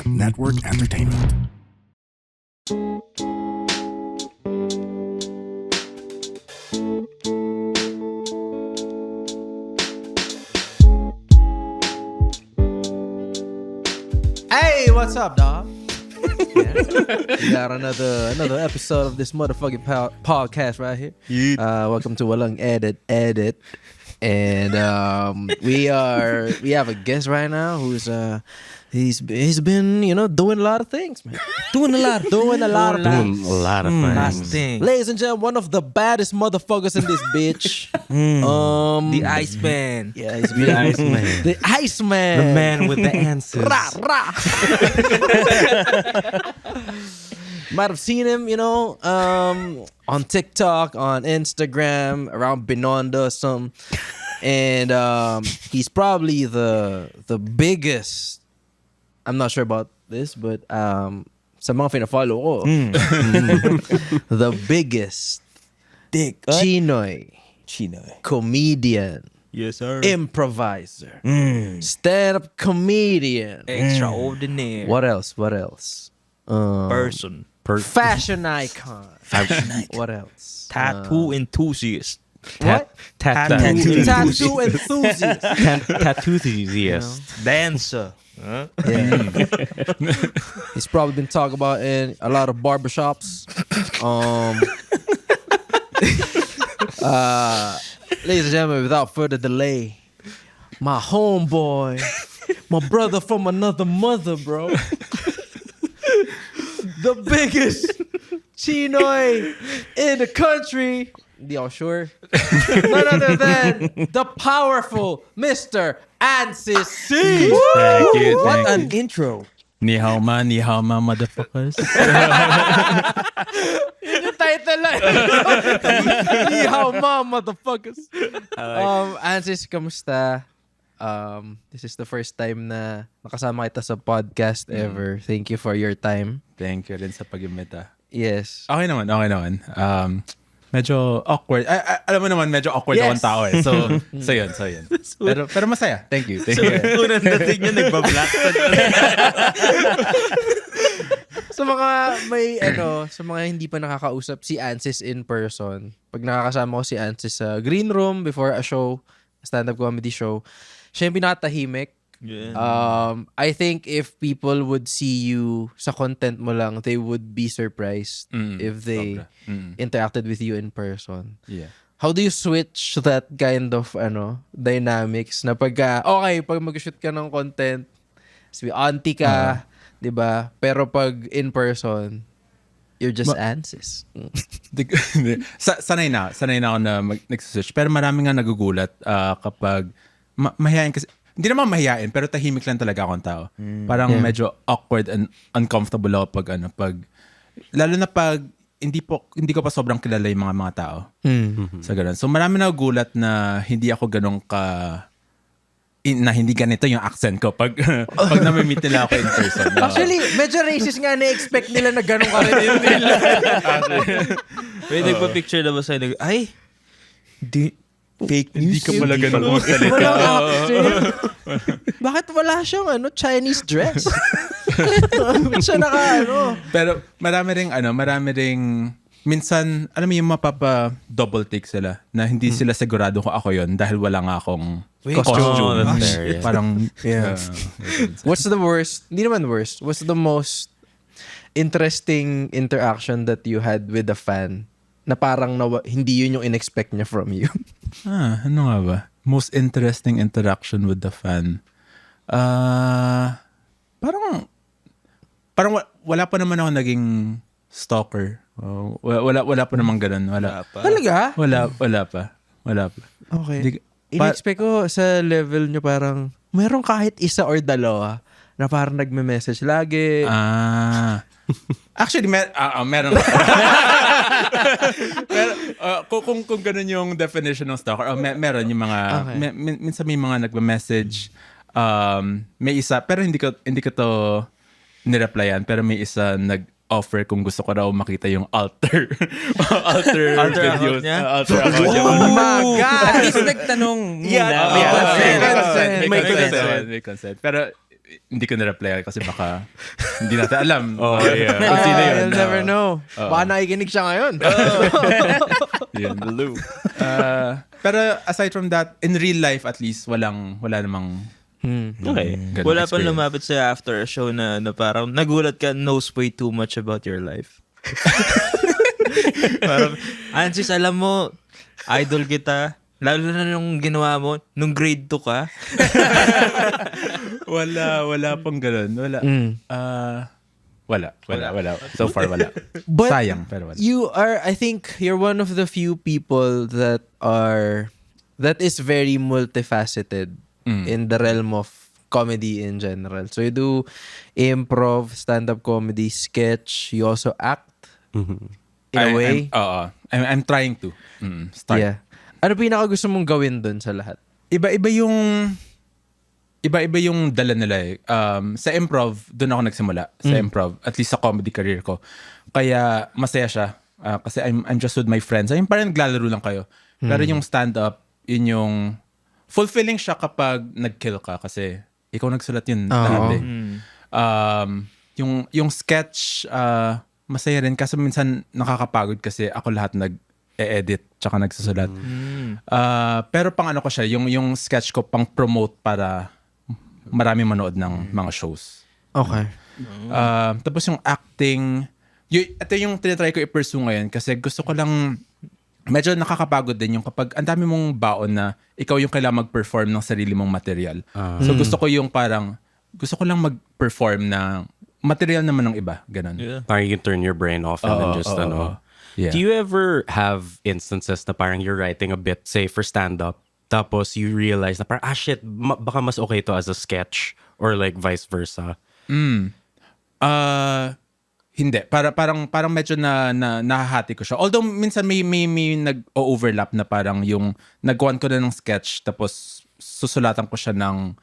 Network Entertainment. Hey, what's up, dog? We got another episode of this motherfucking podcast right here. Welcome to Walang Edit, and we have a guest right now who's he's been doing a lot of things, man. Doing a lot of things. Ladies and gentlemen, one of the baddest motherfuckers in this bitch. The Iceman. Yeah, he's the Iceman. The Iceman. The man with the answers. Rah, rah. Might have seen him, on TikTok, on Instagram, around Binondo or something. And he's probably the biggest. I'm not sure about this, but sa mga fina-follow ko, the biggest Chinoy comedian. Yes, sir. Improviser. Stand-up comedian. Extraordinary. What else? Person. Fashion icon. What else? Tattoo enthusiast. What? Tattoo Tattoo enthusiast. Tattoo enthusiast. Dancer. Yeah. He's probably been talking about in a lot of barbershops. Ladies and gentlemen, without further delay, my homeboy, my brother from another mother, bro. The biggest Chinoy in the country. Y'all sure? None other than the powerful Mr. Ansis C. Thank you. What an intro. Ni hao ma, motherfuckers. Yun yung title lang. Ni hao ma, motherfuckers. Ansis, kamusta? This is the first time na nakasama kita sa podcast ever. Thank you for your time. Thank you rin sa pag-imita. Yes. Okay naman. Medyo awkward. Alam mo naman, medyo awkward akong tao eh. So yun. Pero masaya. Thank you. Unang dating niya, nagbablock. Sa mga hindi pa nakakausap si Ansis in person, pag nakakasama ko si Ansis sa green room before a show, stand-up comedy show, siya yung pinakatahimik. Yeah. I think if people would see you sa content mo lang, they would be surprised if they interacted with you in person. Yeah. How do you switch that kind of dynamics na pag mag-shoot ka ng content, sabi, auntie ka, 'di ba? Pero pag in person, you're just Ansis. Sanay na ako na nag-switch. Pero marami nga nagugulat kapag mahihain kasi. Hindi naman mahihain, pero tahimik lang talaga akong tao. Parang medyo awkward and uncomfortable ako pag lalo na pag hindi ko pa sobrang kilala yung mga tao. Sa ganun. So marami na gulat na hindi ako ganun na hindi ganito yung accent ko pag na-meet nila ako in person. Actually, medyo racist nga na-expect nila na ganun ka rin yun nila. May nagpa-picture na ba sa'yo? Ay, fake news. Hindi ka pala ganun magsalita. Walang accent. Bakit wala siyang Chinese dress? Bakit siya Pero marami ring minsan, alam mo yung mapapa-double take sila na hindi sila sigurado kung ako yon dahil wala nga akong costume. Parang, What's the worst? Hindi naman worst. What's the most interesting interaction that you had with a fan na parang hindi yun yung in-expect niya from you? Ano nga ba? Most interesting interaction with the fan. Parang wala pa naman ako naging stalker. Wala pa naman ganun. Wala pa. Talaga? Wala pa. Okay. In-expect ko sa level nyo parang meron kahit isa or dalawa na parang nagme-message lagi. Actually, meron. Kung ganun yung definition ng stalker, meron yung mga, minsan may mga nagme-message, may isa, pero hindi ko to nireplyan, pero may isa nag-offer kung gusto ko raw makita yung alter videos niya? alter account niya. Oh my God! At least nagtanong muna. May consent. Pero hindi ko na-reply kasi baka hindi natin alam. Oh, yeah. Kung sino yun. You'll never know. Baka nakikinig siya ngayon. Yun. Pero aside from that, in real life at least, wala namang Okay. ganung Wala pang experience. lumapit sa after a show na parang nagulat ka, knows way too much about your life. Parang, Ansis, alam mo, idol kita. Lalo na nung ginawa mo, nung grade 2 ka. Wala pang ganun. Wala. Wala. So far, wala. But Sayang, pero wala. I think you're one of the few people that is very multifaceted in the realm of comedy in general. So you do improv, stand-up comedy, sketch, you also act in a way. I'm trying to start. Yeah. Ano pinaka gusto mong gawin dun sa lahat? Iba-iba yung dala nila eh. Sa improv, doon ako nagsimula. Sa improv, at least sa comedy career ko. Kaya masaya siya. Kasi I'm just with my friends. Ayun parang naglalaro lang kayo. Pero yung stand-up, yun yung fulfilling siya kapag nag-kill ka. Kasi ikaw nagsulat yun lahat eh. Yung sketch, masaya rin. Kasi minsan nakakapagod kasi ako lahat nag-edit tsaka nagsusulat. Pero pang ano ko siya, yung sketch ko pang promote para marami manood ng mga shows. Okay. Tapos yung acting, ito yung tinatry ko i-pursue ngayon kasi gusto ko lang, medyo nakakapagod din yung kapag ang dami mong baon na ikaw yung kailangan mag-perform ng sarili mong material. So gusto ko lang mag-perform na material naman ng iba. Ganun. Yeah. Parang you can turn your brain off and then just Yeah. Do you ever have instances na parang you're writing a bit, say for stand-up, tapos you realize na parang, shit, baka mas okay to as a sketch or like vice versa? Hindi. Parang medyo na nahahati ko siya. Although minsan may nag-overlap na parang yung nagawan ko na ng sketch tapos susulatan ko siya ng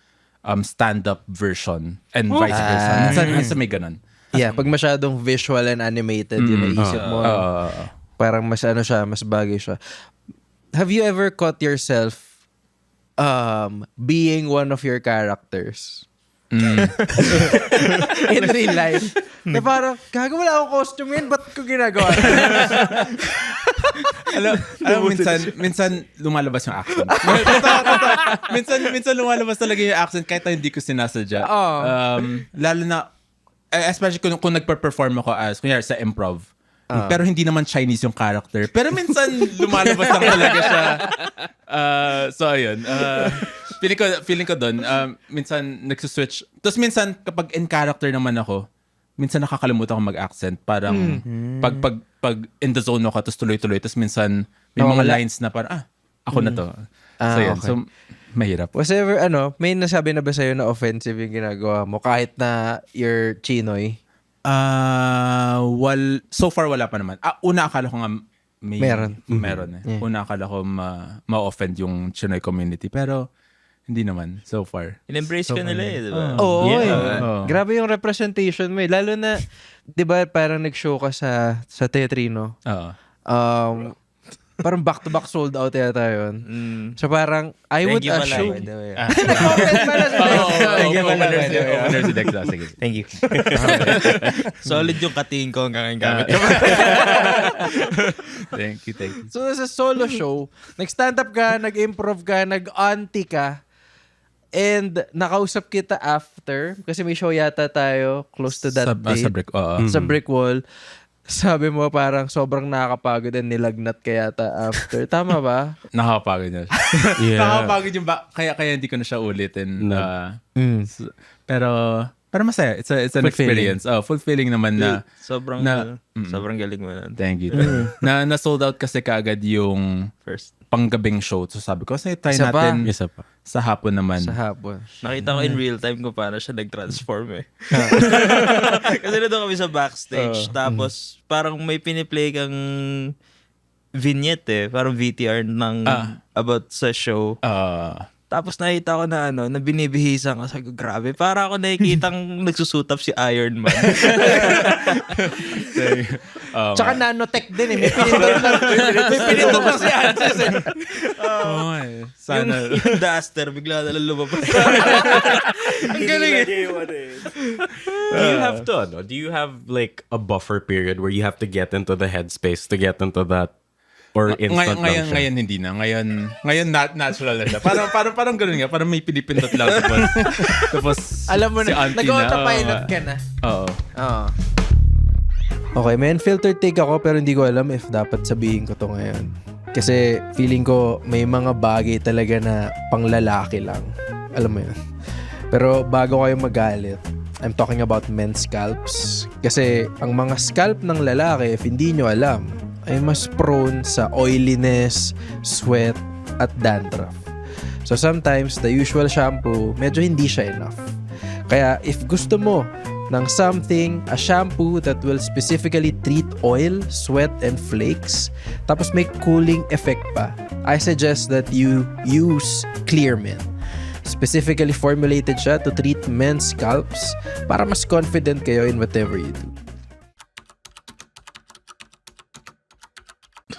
stand-up version and vice versa. Minsan may ganun. Yeah, pag masyadong visual and animated yung naisip mo. Parang mas mas bagay siya. Have you ever caught yourself being one of your characters? In real life. Na parang, gago wala akong costume yun, ba't ko ginagawa? Alam mo, minsan lumalabas yung accent. minsan lumalabas talaga yung accent kahit hindi ko sinasadya. Lalo na, especially kung nagpa-perform ako as, kunyari sa improv, pero hindi naman Chinese yung character. Pero minsan lumalabas lang talaga siya. So ayun. Feeling ko doon, minsan nagsuswitch. Tapos minsan kapag in character naman ako, minsan nakakalimutan ako mag-accent. Parang pag in the zone ako, tapos tuloy-tuloy. Tapos minsan may mga lines na parang, ako na to. So yun. Okay. So mahirap. Was ever, may nasabi na ba sa'yo na offensive yung ginagawa mo kahit na you're Chinoy? So far wala pa naman. Una akala ko nga meron eh. Yeah. Una akala ko ma-offend yung Chinoy community pero hindi naman so far. In-embrace ka nila eh, di ba? Oo. Yeah. Grabe yung representation mo eh. Lalo na, di ba parang nag-show ka sa Teatrino. Parang back-to-back sold out yata yun. So parang, I would assume. Nag-comment pala si Dex. Opener si Dex. Sige. Thank you. Solid yung katingin ko hanggang gamit ko. Thank you. So sa solo show, nag-stand up ka, nag-improv ka, nag-auntie ka, and nakausap kita after, kasi may show yata tayo close to that date. Sa brick wall. Sabi mo parang sobrang nakakapagod and nilagnat ka yata after. Tama ba? Nakakapagod niya. Yeah. Nakakapagod yung kaya hindi ko na siya ulitin. Pero masaya. It's an experience. Fulfilling naman na. Sobrang galing mo na. Thank you. na sold out kasi kaagad yung First. panggabing show. So sabi ko, try Isa pa? natin Isa pa. sa hapon naman. Sa hapon. Nakita ko in real time kung paano siya nag-transform eh. Kasi nandun kami sa backstage. Tapos parang may piniplay kang vignette eh. Parang VTR ng about sa show. Tapos nakita ko na na binibihisan ka. Sabi ko, grabe. Para ako nakikitang nagsusutap si Iron Man. Tsaka nanotech din eh. May pinindot lang si Anses eh. Sana. yung duster, bigla na lang lumabas. Ang galing eh. Do you have like a buffer period where you have to get into the headspace to get into that? Or instant lang siya? Ngayon hindi na. Ngayon natural na siya. Parang gano'n nga. Parang may pinipindot lang. Tapos Alam mo si na, auntie nag-autopilot ka na. Oo. Oo. Okay, may unfiltered take ako pero hindi ko alam if dapat sabihin ko to ngayon. Kasi feeling ko may mga bagay talaga na panglalaki lang. Alam mo yun. Pero bago kayo magalit, I'm talking about men's scalps. Kasi ang mga scalp ng lalaki, if hindi nyo alam, ay mas prone sa oiliness, sweat, at dandruff. So sometimes, the usual shampoo, medyo hindi siya enough. Kaya if gusto mo ng something, a shampoo that will specifically treat oil, sweat, and flakes, tapos may cooling effect pa, I suggest that you use Clearmin. Specifically formulated siya to treat men's scalps para mas confident kayo in whatever you do.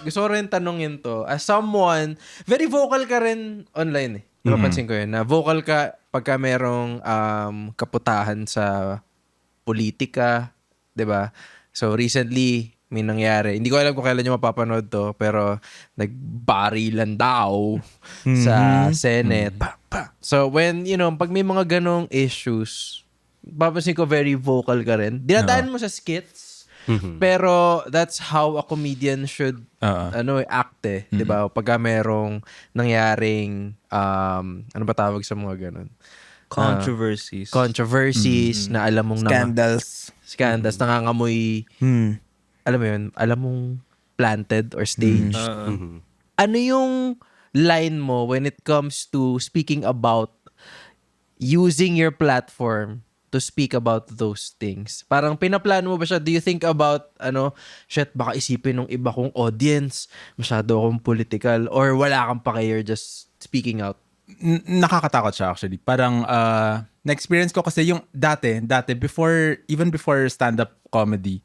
Gusto ko rin tanongin to. As someone, very vocal ka rin online eh. Napapansin ko yun. Na vocal ka pagka merong kaputahan sa politika. 'Di ba? So recently, may nangyari. Hindi ko alam kung kailan nyo mapapanood to, pero nagbarilan daw sa Senate. So when, pag may mga ganong issues, papansin ko very vocal ka rin. Dinadaan mo sa skits. Pero that's how a comedian should act eh, 'di ba? Pagka merong nangyaring ano ba tawag sa mga ganun? Controversies na alam mong scandals nangangamoy. Alam mo 'yun, alam mong planted or staged. Ano yung line mo when it comes to speaking about using your platform to speak about those things? Parang pinaplano mo ba siya? Do you think about, baka isipin ng iba kong audience, masyado akong political, or wala kang pake, you're just speaking out? Nakakatakot siya actually. Parang, na-experience ko kasi yung dati, even before stand-up comedy,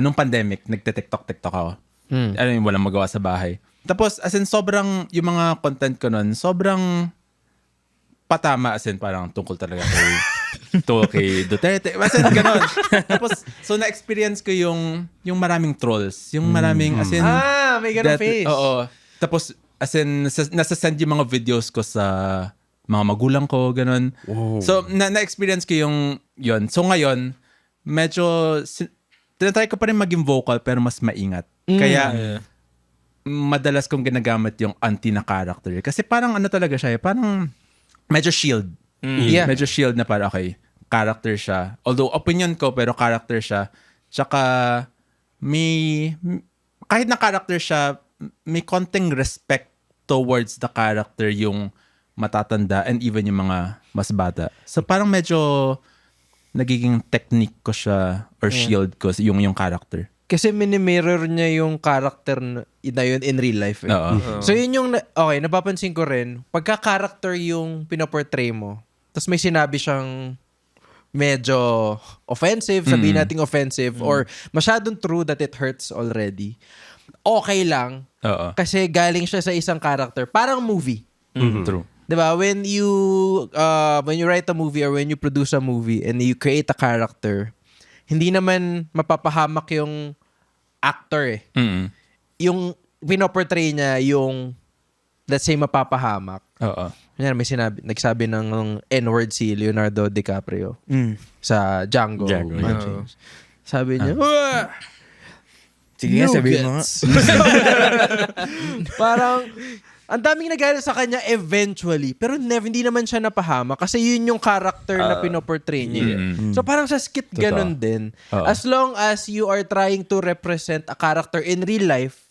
nung pandemic, nagte-TikTok ako. Walang magawa sa bahay. Tapos, as in, sobrang, yung mga content ko nun, sobrang patama, as in, parang tungkol talaga kay Duterte. As in, ganon. Tapos, so na-experience ko yung maraming trolls. Yung maraming, as in... may ganun face. Oo. Tapos, as in, nasasend yung mga videos ko sa mga magulang ko, ganon. Wow. So, na-experience ko yun. So, ngayon, medyo... tinatry ko pa rin maging vocal pero mas maingat. Kaya, madalas kong ginagamit yung anti na character. Kasi parang talaga siya, parang medyo shield. Yeah. Medyo shield na para, okay, character siya. Although, opinion ko, pero character siya. Tsaka, kahit na character siya, may konting respect towards the character yung matatanda and even yung mga mas bata. So, parang medyo nagiging technique ko siya or shield ko yung character. Kasi mini-mirror niya yung character na yun in real life. Eh. So yun yung, napapansin ko rin, pagka-character yung pinaportray mo, tapos may sinabi siyang medyo offensive, sabihin nating offensive, or masyadong true that it hurts already, okay lang. Kasi galing siya sa isang character. Parang movie. True. Diba? When you write a movie or when you produce a movie and you create a character, hindi naman mapapahamak yung actor eh. Yung pinoportray niya yung, let's say, mapapahamak. Kanya may nagsabi ng N-word si Leonardo DiCaprio sa Django. Sabi niya, sige nga, sabihin mo nga. Parang, ang daming nagalit sa kanya eventually, pero hindi naman siya napahama kasi yun yung character na pinoportray niya. So parang sa skit ganun din. As long as you are trying to represent a character in real life,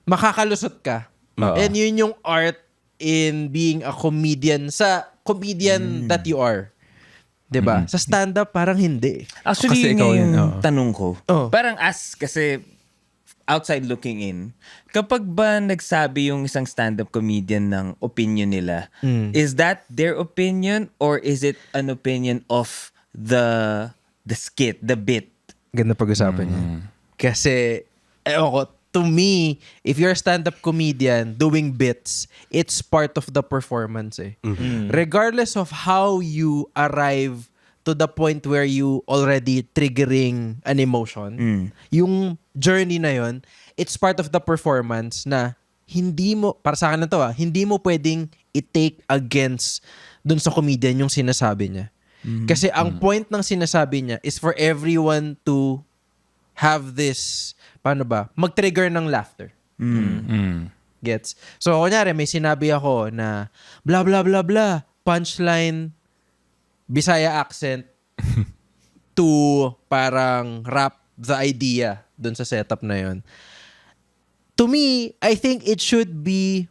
makakalusot ka. And yun yung art in being a comedian that you are. 'Di ba? Sa stand-up parang hindi. Actually, Kasi ikaw yun yun, yung tanong ko. Oh. Parang kasi outside looking in, kapag ba nagsabi yung isang stand-up comedian ng opinion nila, is that their opinion or is it an opinion of the skit, the bit? Ganda pag-usapan niya. Kasi, ewan ko, to me, if you're a stand-up comedian doing bits, it's part of the performance eh. Regardless of how you arrive to the point where you already triggering an emotion, yung journey na yon, it's part of the performance na hindi mo, para sa akin na to hindi mo pwedeng i-take against dun sa comedian yung sinasabi niya. Kasi ang point ng sinasabi niya is for everyone to have this, paano ba, mag-trigger ng laughter. Gets? So, kunyari, may sinabi ako na blah, blah, blah, blah, punchline, Bisaya accent, to parang rap the idea dun sa setup na yon. To me, I think it should be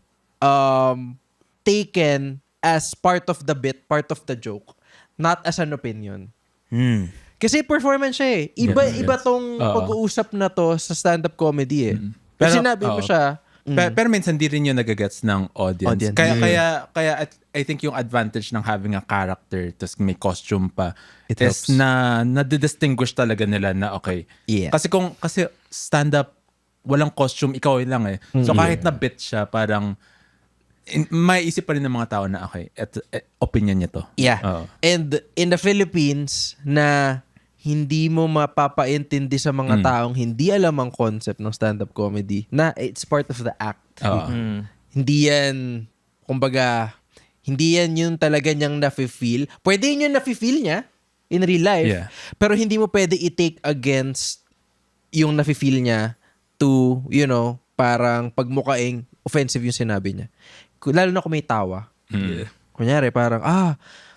taken as part of the bit, part of the joke, not as an opinion. Kasi performance siya eh. Iba tong pag-uusap na to sa stand-up comedy eh. Pero sinabi mo siya, pero minsan di rin yung nagagets ng audience. Kaya I think yung advantage ng having a character tapos may costume pa It is helps. na nadidistinguish talaga nila na okay. Yeah. Kasi stand-up, walang costume, ikaw lang eh. So kahit na bit siya, parang may isip pa rin ng mga tao na okay, opinion niya to. yeah. Oo. And in the Philippines, na hindi mo mapapaintindi sa mga taong hindi alam ang concept ng stand-up comedy, na it's part of the act. Oo. Hindi yan, kumbaga, hindi yan yung talaga niyang nafe-feel. Pwede yun yung nafe-feel niya in real life. Yeah. Pero hindi mo pwede i-take against yung nafe-feel niya to, you know, parang pagmukaing offensive yung sinabi niya. Lalo na kung may tawa. Kunyari, parang,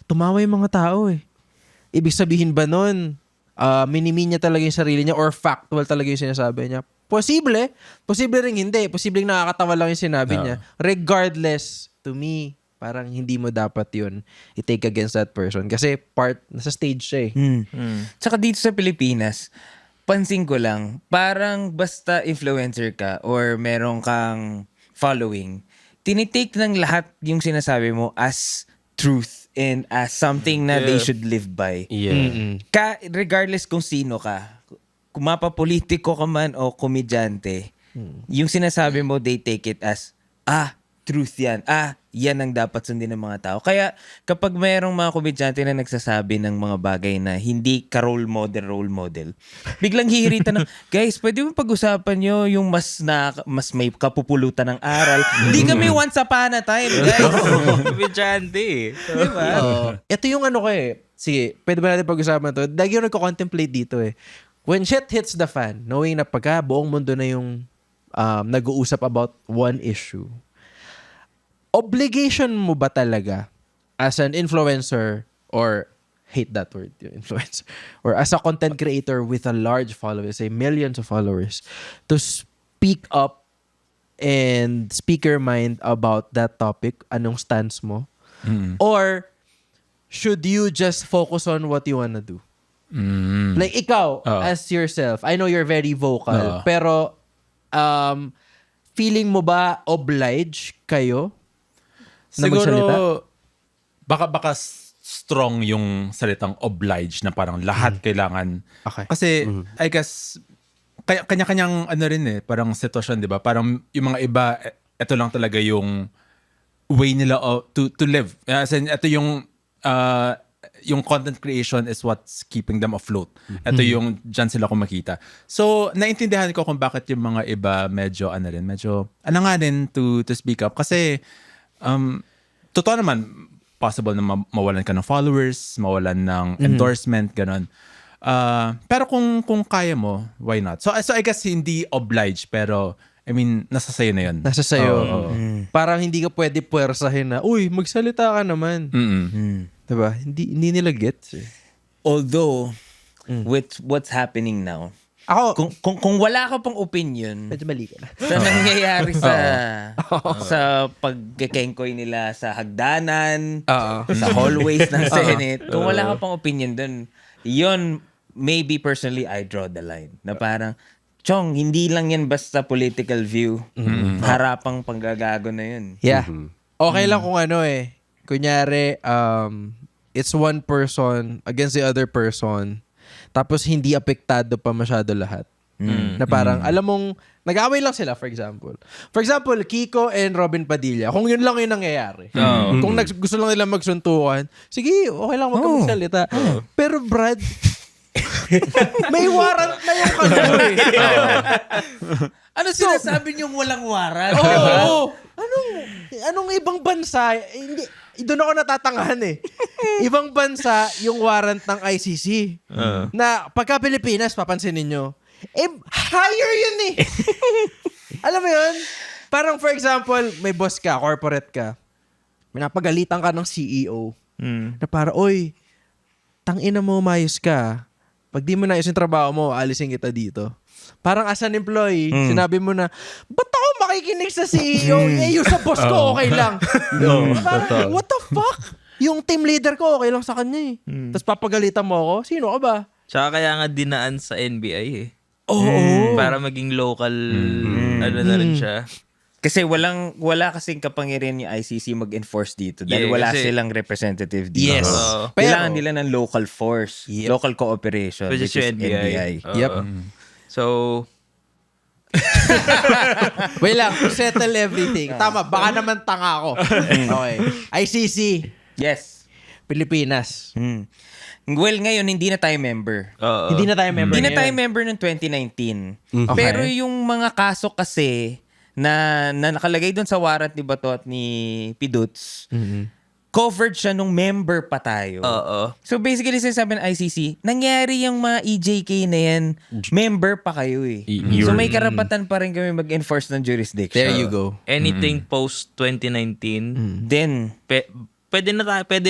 tumawa yung mga tao eh. Ibig sabihin ba nun, minimi niya talaga yung sarili niya or factual talaga yung sinasabi niya? Posible. Posible rin hindi. Posible nakakatawa lang yung sinabi niya. Regardless, to me, parang hindi mo dapat yun i-take against that person. Kasi nasa stage siya eh. Tsaka dito sa Pilipinas, pansin ko lang, parang basta influencer ka or meron kang following, tinitake ng lahat yung sinasabi mo as truth and as something na they should live by. Yeah. Regardless kung sino ka, kung mapapolitiko ka man o komedyante, yung sinasabi mo, they take it as, truth yan. Yan ang dapat sundin ng mga tao. Kaya kapag mayroong mga komedyante na nagsasabi ng mga bagay na hindi ka role model, biglang hihiritan na, guys, pwede mo pag-usapan nyo yung mas may kapupulutan ng aral. Hindi kami once upon a time, guys. Komedyante. Diba? Ito yung ano ko eh. Sige, pwede ba natin pag-usapan to? Lagi yung nagko-contemplate dito eh. When shit hits the fan, knowing na pagka buong mundo na yung nag-uusap about one issue, obligation mo ba talaga as an influencer or hate that word, yung influencer, or as a content creator with a large following, say millions of followers, to speak up and speak your mind about that topic? Anong stance mo? Or should you just focus on what you wanna do? Like ikaw, as yourself, I know you're very vocal, pero feeling mo ba obliged kayo na magsalita? Siguro, baka strong yung salitang obliged na parang lahat kailangan. Okay. Kasi, I guess, kanya-kanyang ano rin eh, parang sitwasyon, di ba? Parang yung mga iba, ito lang talaga yung way nila to live. As in, ito yung content creation is what's keeping them afloat. Ito yung dyan sila kumakita. So, naintindihan ko kung bakit yung mga iba medyo alanganin to speak up. Kasi, totoo naman, possible na mawalan ka ng followers, mawalan ng endorsement, ganon. Pero kung kaya mo, why not? So I guess hindi obliged, pero I mean, nasa sayo na yun. Nasa sayo. Parang hindi ka pwede puwersahin na, uy, magsalita ka naman. Diba? Hindi nila gets eh. Although, with what's happening now, Ako, kung wala ka pang opinion medyo mali ka na. sa nangyayari sa pagkekengkoy nila sa hagdanan, sa hallways ng Senate, kung wala ka pang opinion dun, yun, maybe personally, I draw the line. Na parang, Chong, hindi lang yan basta political view. Harapang panggagago na yun. Yeah. Okay lang kung ano kunyari, it's one person against the other person, tapos hindi apektado pa masyado lahat. Na parang, alam mong, nag-away lang sila, for example. For example, Kiko and Robin Padilla, kung yun lang yung nangyayari. Kung gusto lang nila magsuntukan, sige, okay lang, wag ka magsalita. Pero Brad, may warrant na yung kano Ano sinasabi niyong walang waran? Oo. Anong ibang bansa, hindi, doon ako natatangahan Ibang bansa yung warrant ng ICC. Na pagka Pilipinas, papansin ninyo, higher yun Alam mo yun? Parang for example, may boss ka, corporate ka, pinapagalitan ka ng CEO. Na para, oy, tangina mo, mayos ka. Pag di mo na yung trabaho mo, alisin kita dito. Parang as an employee, sinabi mo na, ba't ako makikinig sa CEO? Yung sa boss ko, okay lang. Parang, what the fuck? Yung team leader ko, okay lang sa kanya Tapos papagalitan mo ako, sino ka ba? Tsaka kaya nga dinaan sa NBI Oo. Para maging local, ano na rin siya. Kasi wala kasing kapangyarihan yung ICC mag-enforce dito dahil Yeah, wala kasi- silang representative dito. Yes. Kailangan nila ng local force, Yep. local cooperation, Which is yung NBI. Yep. So, Wait lang, to settle everything. Tama, baka naman tanga ako. Okay. ICC, Yes. Pilipinas. Well, ngayon, hindi na tayo member. Hindi na tayo member Hindi na ngayon. tayo member ng 2019. Okay. Pero yung mga kaso kasi na nakalagay doon sa warrant ni Bato at ni Piduts, covered siya nung member pa tayo. oo. So basically, sinasabi ng ICC, nangyari yung mga EJK na yan, member pa kayo So may karapatan pa rin kami mag-enforce ng jurisdiction. There you go. Anything post 2019, Then, pwede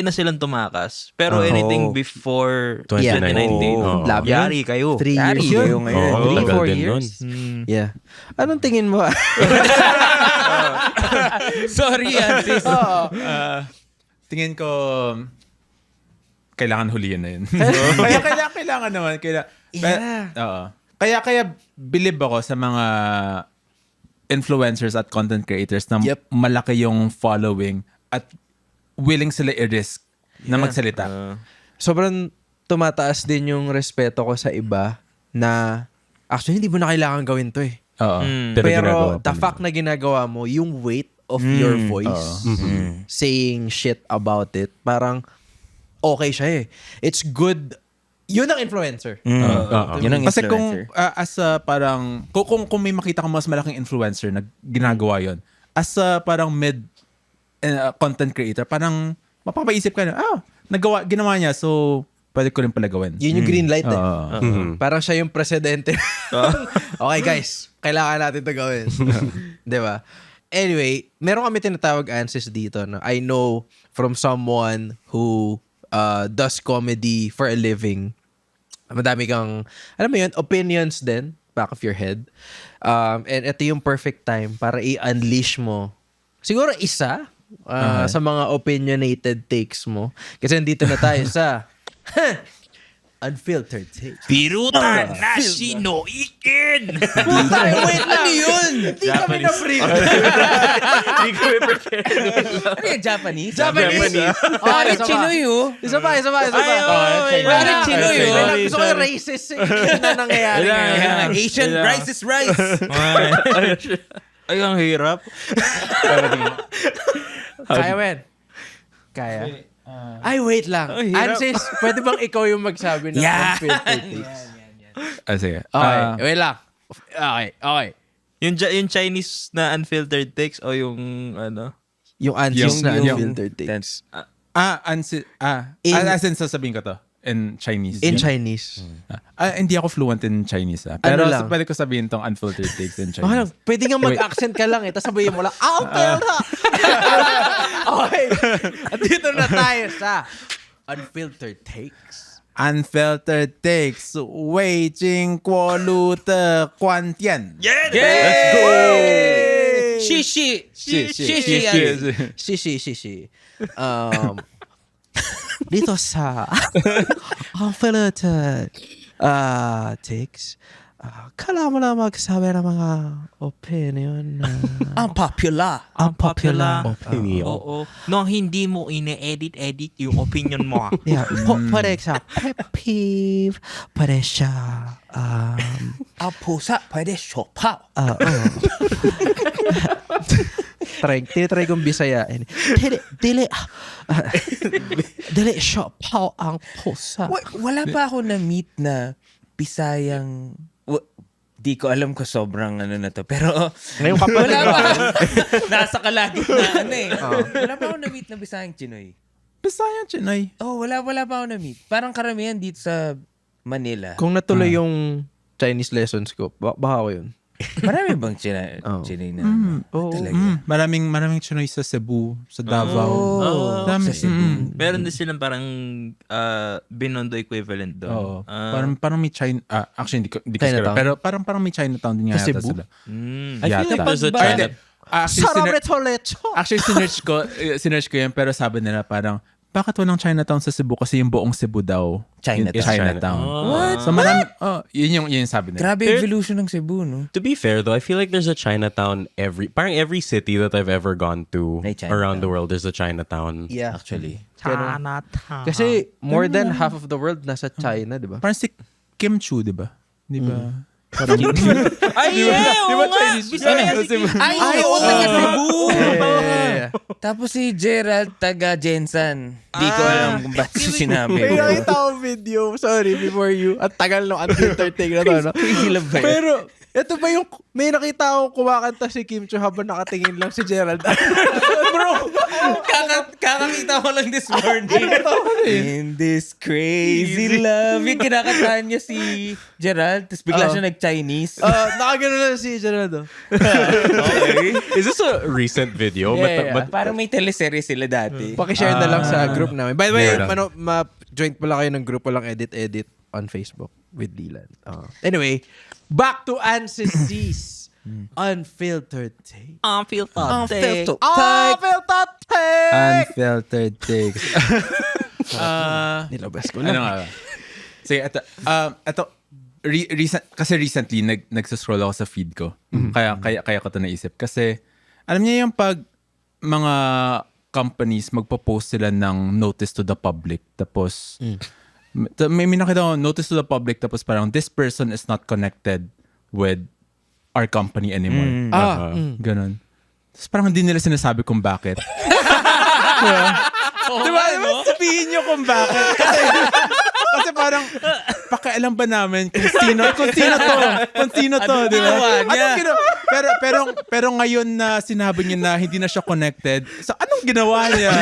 na silang tumakas. Pero anything before 2019. 2019, Oo. Lab yari kayo. 3 Yari years kayo yun. ngayon. Oo, 3, tagal 4 din years. Yeah. Anong tingin mo? sorry sis. Tingin ko, kailangan huliin na yun. kailangan naman. Yeah. Oo. Kaya believe ako sa mga influencers at content creators na Yep. malaki yung following at willing sila i-risk na magsalita. Sobrang tumataas din yung respeto ko sa iba na actually hindi mo na kailangan gawin to Oo. Pero Pero ginagawa pa the nila. fact na ginagawa mo, yung weight of your voice, saying shit about it, parang okay siya It's good. Yun ang influencer. Yun ang Kasi kung influencer. as a parang kung may makita kang mas malaking influencer na ginagawa yon, as a parang mid content creator, parang mapapaisip ka na, ginawa niya, so pwede ko rin pala gawin. Yun yung green light Parang siya yung presidente. Okay guys, kailangan natin to gawin. Di ba? Anyway, meron kami tinatawag answers dito na I know from someone who does comedy for a living. Madami kang, alam mo yun, opinions din, back of your head. And ito yung perfect time para i-unleash mo. Siguro isa sa mga opinionated takes mo. Kasi nandito na tayo sa Unfiltered Takes. Pirutan na sinoikin! Wait, ano yun? Hindi kami na-brief. Hindi ko prepare. Ano yung Japanese? Japanese. Pare Chinoy Isa pa. Pare Chinoy Gusto ko yung racist na nangyayari ngayon. Asian rice is rice. Ay, ang hirap. Kaya, men. Kaya. Ay, wait lang. Ang hirap. Ansis, pwede bang ikaw yung magsabi ng unfiltered takes? Sige. Okay, wait lang. Okay. Yung Chinese na unfiltered takes o yung ano? Yung Ansis na yung- unfiltered takes. As in, sasabihin ko to. In Chinese. In Chinese. Hindi ako fluent in Chinese. Pero lang? pwede ko sabihin tong unfiltered takes in Okay lang. Chinese. Pwede nga mag-accent ka lang tapos sabihin mo lang, pera! Okay. At dito na tayo sa unfiltered takes. Unfiltered takes. Wei Jing Guo Lu De Guan Tian. Let's go. Shishi. Shishi. Dito sa unfiltered takes, kailangan mo lang magsabi ng mga opinion na Unpopular. unpopular. Oo. No, hindi mo ine-edit yung opinion mo. Yeah, pwede siya pet peeve, pwede siya, Ang pusa, pwede siopaw. tinitry kong bisayain. Dili siya pao ang pusa. Wala pa ako na-meet na Bisayang... Di ko alam ko sobrang na to. Pero Ngayon ka pa wala pa. Nasa kalagitnaan eh. Wala pa ako na-meet na Bisayang Chinoy. Bisayang Chinoy. Wala pa ako na-meet. Parang karamihan dito sa Manila. Kung natuloy yung Chinese lessons ko, baka ako yun. Marami bang Chinoy na? Talaga. Maraming Chinoy sa Cebu, sa Davao. Dami. Sa Cebu. Meron din silang parang Binondo equivalent doon. Parang may China, actually hindi ko sure, Chinatown? pero parang may Chinatown din nga Sa yata Cebu? sila. I feel like there's a Pag- China... Actually, sinerch ko yan, pero sabi nila parang, bakit walang Chinatown sa Cebu? Kasi yung buong Cebu daw Chinatown. is Chinatown. What? So marami, yun yung sabi nila. Grabe evolution ng Cebu, no? To be fair though, I feel like there's a Chinatown parang every city that I've ever gone to May Chinatown. around the world, there's a Chinatown. Yeah. Actually. Chinatown. Kasi more than half of the world nasa China, di ba? Parang si Kim Chu, di ba? Di ba? Ay, yeah! Oo nga! Bisaya si Kim. Ay, oo, taga Cebu! Yeah. Tapos si Gerald, taga Jensen. Di ko alam kung ba't siya sinabi. May nakita akong video, sorry, before you. At tagal nung unfiltered take na to, no? Pero, ito ba yung, may nakita akong kumakanta si Kim Cho habang nakatingin lang si Gerald. Bro! Kakakita ko lang this morning. In this crazy love. Yung kinakantahan niya si Gerald, tapos bigla siya nag-Chinese. Nakagano na si Gerald, oh. Okay. Is this a recent video? Yeah. But Parang may teleserye sila dati. Pakishare na lang sa group namin. By the way, Yeah. ma-join pala kayo ng group lang edit on Facebook with Dylan. Anyway, back to Ansis C's Unfiltered Take. Unfiltered take. Unfiltered Take! Unfiltered takes. Nilabas ko lang. Ano nga ba? Sige, ito kasi recently nagsascroll ako sa feed ko. Kaya ko to naisip. Kasi, alam niya yung pag mga companies magpo-post sila ng notice to the public. Tapos, may nakita ko, notice to the public, tapos parang, this person is not connected with our company anymore. Ganon. Tapos parang hindi nila sinasabi kung bakit. Diba? Sabihin nyo kung bakit. Kasi parang, pakialam ba namin kung sino to, di ba? Pero ngayon na sinabi niya na hindi na siya connected, so anong ginawa niya?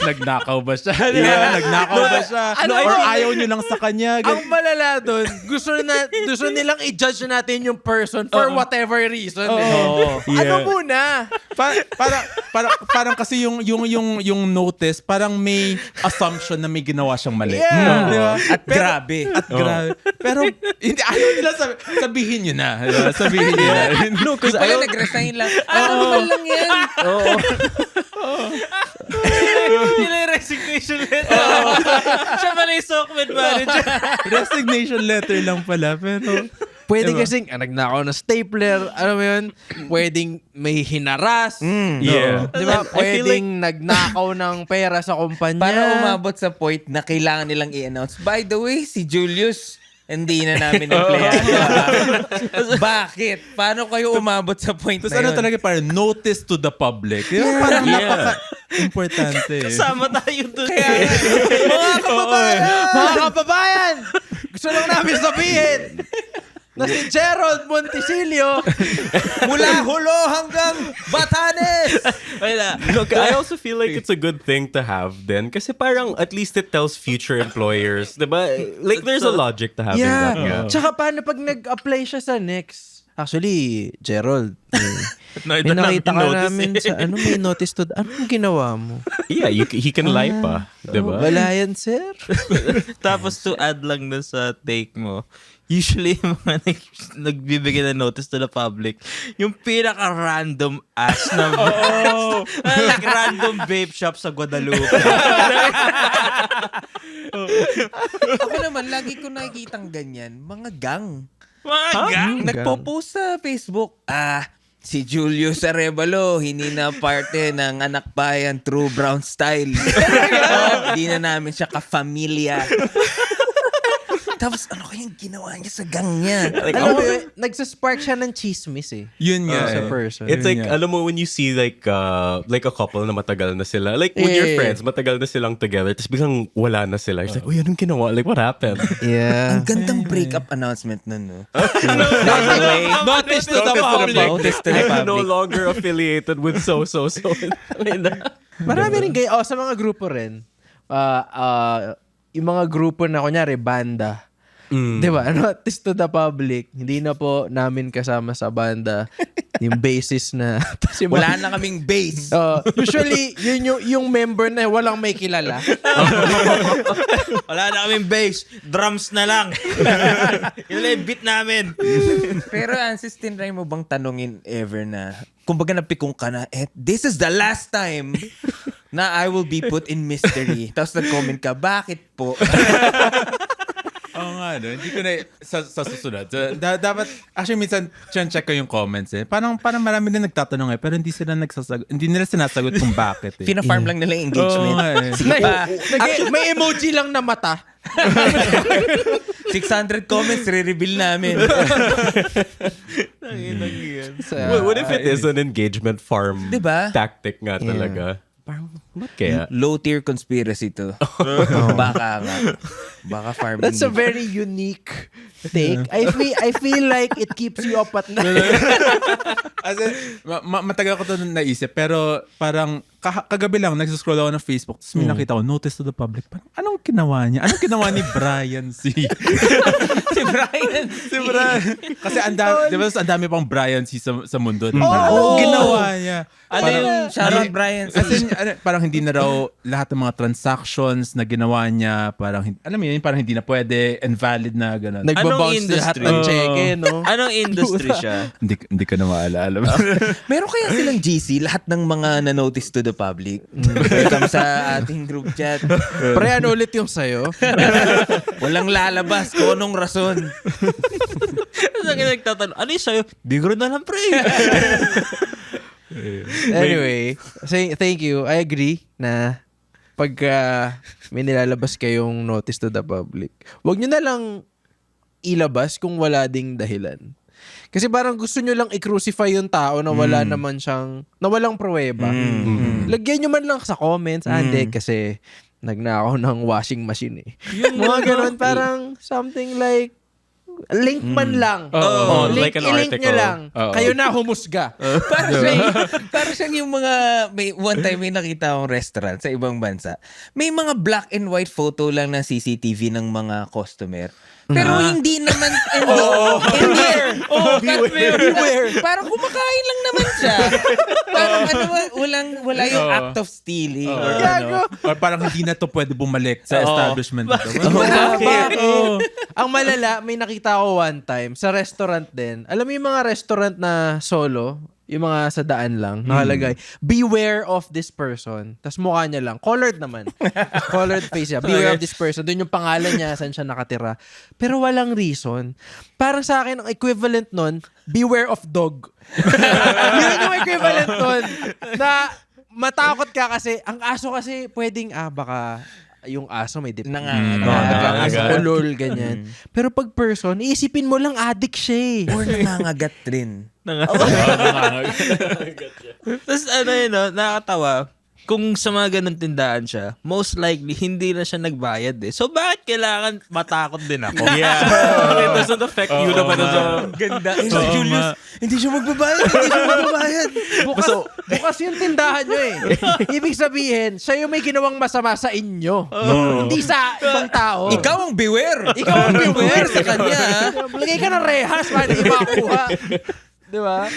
Nagnakaw ba siya? Nagnakaw ba siya? Or ayaw niyo lang sa kanya? Ang malala doon, gusto nilang i-judge natin yung person for whatever reason. Ano muna? Parang kasi yung notice, parang may assumption na may ginawa siyang mali. Yeah. Di ba? At grabe. Pero hindi ayaw nila sabihin niyo na. Diba? Sabihin niyo na. No, kasi pala nag-resign lang. Ano lang yan? Yun yung resignation letter. Siya pala yung Sockman manager. Resignation letter lang pala. Pero Pwede kasing nagnakaw na stapler, alam mo yun? Pwedeng may hinaras. Yeah. Di ba? I feel Pwedeng nagnakaw ng pera sa kumpanya. Para umabot sa point na kailangan nilang i-announce. By the way, si Julius, hindi na namin empleyado. Bakit? Paano kayo umabot sa point tapos na ano yun? talaga parang notice to the public. Di ba? Parang napaka-importante. Kasama tayo doon. Mga kababayan! Gusto lang namin sabihin na si Gerald Montisilio Mula Hulo hanggang Batanes! Wala. Look, I also feel like it's a good thing to have then kasi parang at least it tells future employers, diba? Like there's a logic to having that. Yeah. Tsaka paano pag nag-apply siya sa Next? Actually, Gerald, may Ito nakita ka notice namin sa, may notice to, anong ginawa mo? Yeah, he can lie pa, diba? Wala yan, sir. Tapos to add lang dun sa take mo, usually yung mga nagbibigay ng notice to the public, yung pinaka-random ass na like random vape shop sa Guadalupe. Ako naman, lagi ko nakikitang ganyan. Mga gang. Mga gang. Nagpo-post sa Facebook, si Julius Arevalo, hindi na parte ng anak bayan True Brown Style. Hindi na namin siya ka-familia. Tapos ano kayang ginawa niya sa gang niya? Alam mo, nagsaspark siya ng chismis eh. Yun nga. Sa person. It's like, Yeah. alam mo, when you see like a couple na matagal na sila, like with your Yeah. friends, matagal na silang together, tapos biglang wala na sila. It's like, uy, anong ginawa? Like, what happened? Yeah. Ang gandang breakup announcement nun, no? Anyway, Notice to the public. Notice to the I'm no public. longer affiliated with so. Marami rin kayo. Sa mga grupo rin. Yung mga grupo na, kunyari, banda. Di ba? Notice to the public. Hindi na po namin kasama sa banda. Yung bassist na. Tapos yung Wala na kaming base. usually, yun yung member na walang may kilala. wala na kaming bass. Drums na lang. Yun lang yung beat namin. Pero Ansis, tinry mo bang tanungin ever na, kumbaga napikong ka na, this is the last time na I will be put in mystery. Tapos nag-comment ka, bakit po? Oo nga, no? Hindi ko na sa susunod. So, dapat, actually, minsan, check ko yung comments eh. Parang marami din nagtatanong eh, pero hindi nila sinasagot kung bakit eh. Pina-farm lang nila yung engagement. Oo nga eh. Sige pa. May emoji lang na mata. 600 comments, re-reveal namin. What if it is an engagement farm Diba? tactic nga talaga? Parang, ba't kaya? Low-tier conspiracy to. Baka nga. Baka farming. That's a very unique take. I feel like it keeps you up at night. As in, matagal ko to naisip, pero parang kagabi lang, nagsascroll ako ng Facebook, tapos may nakita ko, notice to the public. Parang, anong ginawa niya? Anong ginawa ni Brian C? si Brian. Si Brian. Kasi di ba ang dami pang Brian C sa mundo. Anong ginawa niya? Ano yung shoutout Brian? As in, parang hindi na raw lahat ng mga transactions na ginawa niya, parang, alam mo yun, parang hindi na pwede, invalid na gano'n. Nagbabounce lahat industry? ng cheque, no? Anong industry siya? Hindi ko na maalala. Meron kaya silang GC, lahat ng mga na-notice to the public. Welcome sa ating group chat. Pre, ano ulit yung sayo? Walang lalabas kung anong rason. Kasi nagtatanong, ano yung sa'yo? Bigro na lang, pre. Anyway, thank you. I agree na pagka may nilalabas kayong notice to the public, wag nyo na lang ilabas kung wala ding dahilan. Kasi parang gusto nyo lang i-crucify yung tao na wala naman siyang, na walang pruweba. Lagyan nyo man lang sa comments, hindi kasi nagnakaw ng washing machine eh. Mga ganun, parang something like, link man lang. Link, like an i-link nyo article. lang. Oo. Kayo na humusga. Parang siyang yung mga, one time may nakita akong restaurant sa ibang bansa. May mga black and white photo lang ng CCTV ng mga customer. Pero hindi naman, beware. Parang kumakain lang naman siya. Parang wala yung act of stealing. Or ano. Or parang hindi na to pwede bumalik sa establishment na to. Bakit? Ang malala, may nakita ko one time sa restaurant din. Alam mo yung mga restaurant na solo, yung mga sa daan lang, nakalagay, beware of this person. Tapos mukha niya lang. Colored naman. Colored face niya. Beware of this person. Doon yung pangalan niya, saan siya nakatira. Pero walang reason. Parang sa akin, ang equivalent nun, beware of dog. Yun yung equivalent nun. Na matakot ka kasi, ang aso kasi pwedeng, baka yung aso may nangangagat. ulol, ganyan. Pero pag person, iisipin mo lang addict siya eh. Or nangangagat rin. Tapos ano yun, no, nakakatawa. Kung sa mga ganun tindahan siya, most likely, hindi na siya nagbayad eh. So, bakit kailangan matakot din ako? It doesn't affect you naman as a... Ganda. Si Julius, hindi siya magbabayad. Bukas yung tindahan nyo eh. Ibig sabihin, siya yung may ginawang masama sa inyo. Hindi sa ibang tao. Ikaw ang beware. Ikaw ang beware sa kanya. Lagay ka ng rehas para di makuha. Di ba?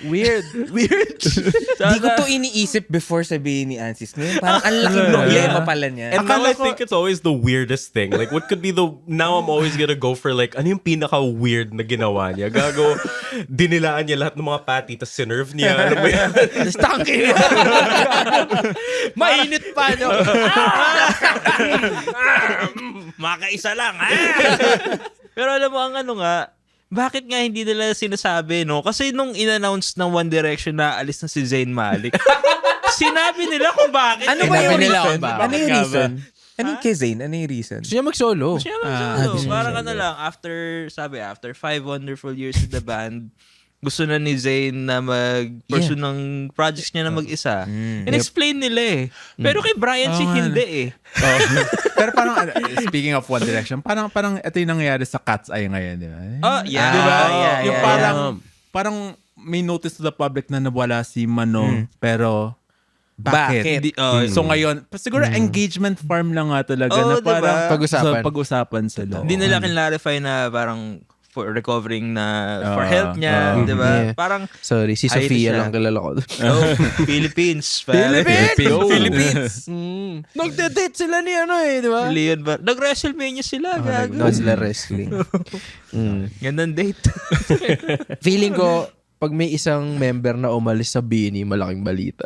Weird. Hindi ko to iniisip before sabihin ni Ansis. Ngayon, parang ang laking problema pala niya. And now I think it's always the weirdest thing. Like, what could be the... Now I'm always gonna go for like, ano yung pinaka-weird na ginawa niya? Gago, dinilaan niya lahat ng mga patty, tapos sinerve niya. Ano ba yan? Stanky. Mainit pa, no? Makaisa lang, ha? Pero alam mo, ang ano nga, bakit nga hindi nila sinasabi, no? Kasi nung in-announce ng One Direction na alis na si Zayn Malik, sinabi nila kung bakit. Ano ba yung Sinabi nila reason? kung bakit. Ano yung nga ba? reason? Ano yung kay Zayn? Ano yung reason? Gusto niya mag-solo. Siya parang ano lang, after 5 wonderful years with the band, gusto na ni Zayn na mag-pursue ng projects niya na mag-isa. In-explain nila eh. Pero kay Brian si hindi eh. Pero parang, speaking of One Direction, parang ito yung nangyayari sa Cat's Eye ngayon, di ba? Oh, yeah. Di ba? yeah, Yung yeah, parang may notice to the public na nawala si Manong, pero bakit? Bakit? So ngayon, siguro engagement farm lang nga talaga na diba? parang Pag-usapan. pag-usapan sila. Hindi nila clarify na parang for recovering na for health niya, di ba? Yeah. Parang Sorry, si Ay, ito Sofia siya. lang kilala ko. Philippines. Pare. Philippines! Nagde-date sila ni ano eh, di ba? Leon ba? Nag-WrestleMania sila, gago. No, sila wrestling. Gandang date. Feeling ko, pag may isang member na umalis sa BNI, malaking balita.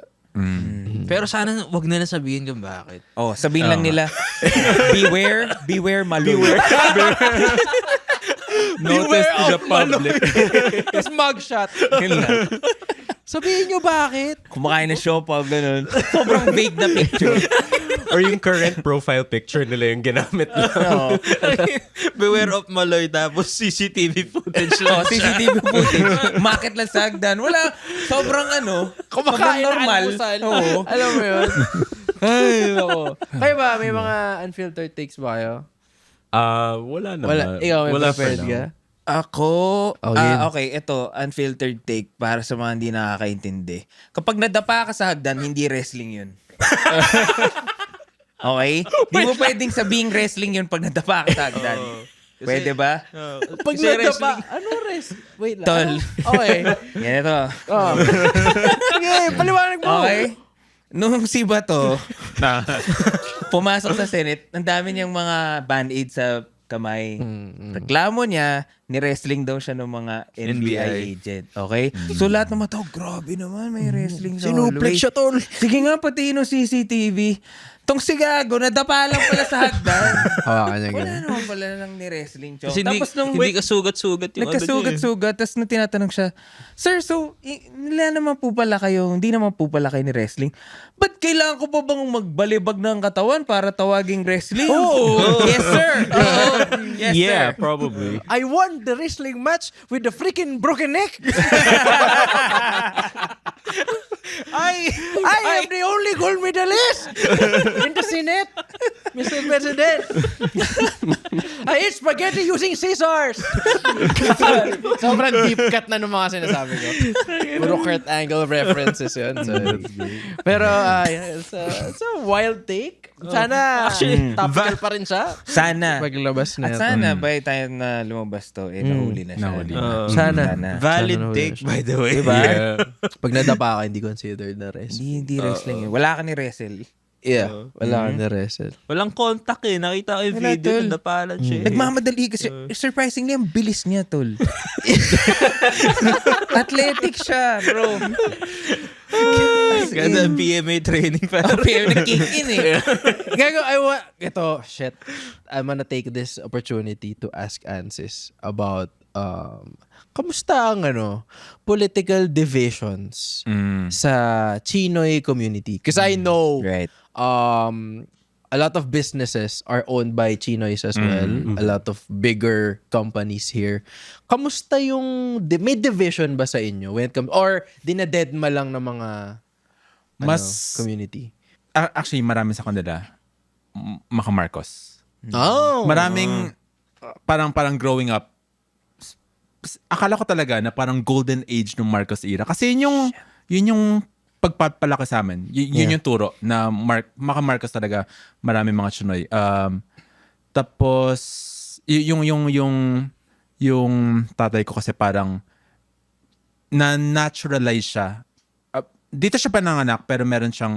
Pero sana wag nila sabihin kung bakit. Oh, sabihin lang nila, beware Maloy. Notice to the public. Tapos mugshot. Sabihin nyo bakit? Kumakain na show pa, ganun. Sobrang vague na picture. Or yung current profile picture nila yung ginamit na. Beware of Maloy tapos CCTV footage Oh, lang. CCTV footage. Market lang sa hagdan. Wala. Sobrang Kumakain sobrang normal. almusal. Oo. Alam mo yun? Ay, ako. Kayo ba, may mga unfiltered takes ba kayo? Wala naman. Wala. Ikaw, may Wala prepared for now. ka? Ako, Okay. okay, ito, unfiltered take para sa mga hindi nakakaintindi. Kapag nadapa ka sa hagdan, hindi wrestling yun. Okay? Di mo pwedeng sabing wrestling yun pag nadapa ka sa hagdan. Pwede ba? Pag Kasi nadapa, ano rest? Wait lang. Tol. Okay. Yan ito. Oh. Sige, paliwanag mo. Okay? Nung si Bato, pumasok sa Senate, ang dami niyang mga band-aid sa kamay. Reklamo niya, ni-wrestling daw siya ng mga NBI agent. Okay? So lahat naman tao, grabe naman, may wrestling sa Sinuplex hallway. siya, tol. Sige nga, pati yung CCTV. Tong si Gago, nadapa lang pala sa hagdan. Hawakan niya Wala ganun. naman pala nang ni-wrestling. Chok. Kasi Tapos nung hindi ka sugat-sugat yung ano niya eh. nagkasugat-sugat, tapos nung tinatanong siya, Sir, so, nila naman po pala kayo, hindi naman po pala kayo ni wrestling. Ba't kailangan ko pa bang magbalibag ng katawan para tawaging wrestling? Oo. Yes, sir. Oo. Yes, Yeah, sir. probably. I won the wrestling match with the freaking broken neck. I am the only gold medalist in the Senate, Mr. President. I eat spaghetti using scissors. Sobrang deep cut na ng mga sinasabi ko. Puro Kurt Angle references yun. Sorry. Pero it's a wild take. Sana topical pa rin siya. Sana. Paglabas na At ito. sana, by time na lumabas to, nahuli na siya. Nahuli Sana. Valid Sana take, wala by the way. Diba? Pag nadapa ka, hindi considered na wrestling. Hindi wrestling yun. Wala ka ni wrestle. Yeah, wala ka na wrestle. Walang contact eh. Nakita ko yung Wala, video, tol. nadapalan siya eh. Nagmamadali kasi, surprisingly, ang bilis niya, tol. Athletic siya, bro. Ganda PMA training pa. Okay, nag-kick in eh. Gago, ito, shit. I'm gonna take this opportunity to ask Ansis about kamusta ang political divisions sa Chinoy community? Because I know Right. a lot of businesses are owned by Chinoys as well. A lot of bigger companies here. Kamusta yung may division ba sa inyo when it comes or dinadedma lang ng mga community? Actually, marami sa kanila, Maka Marcos. Oh. Maraming, parang growing up, akala ko talaga na parang golden age ng Marcos era. Kasi yun yung pagpapalaki sa amin. Yun yung turo na Maka Marcos talaga marami mga Chinoy. Tapos, yung tatay ko kasi parang na-naturalize siya. Dito siya pananganak pero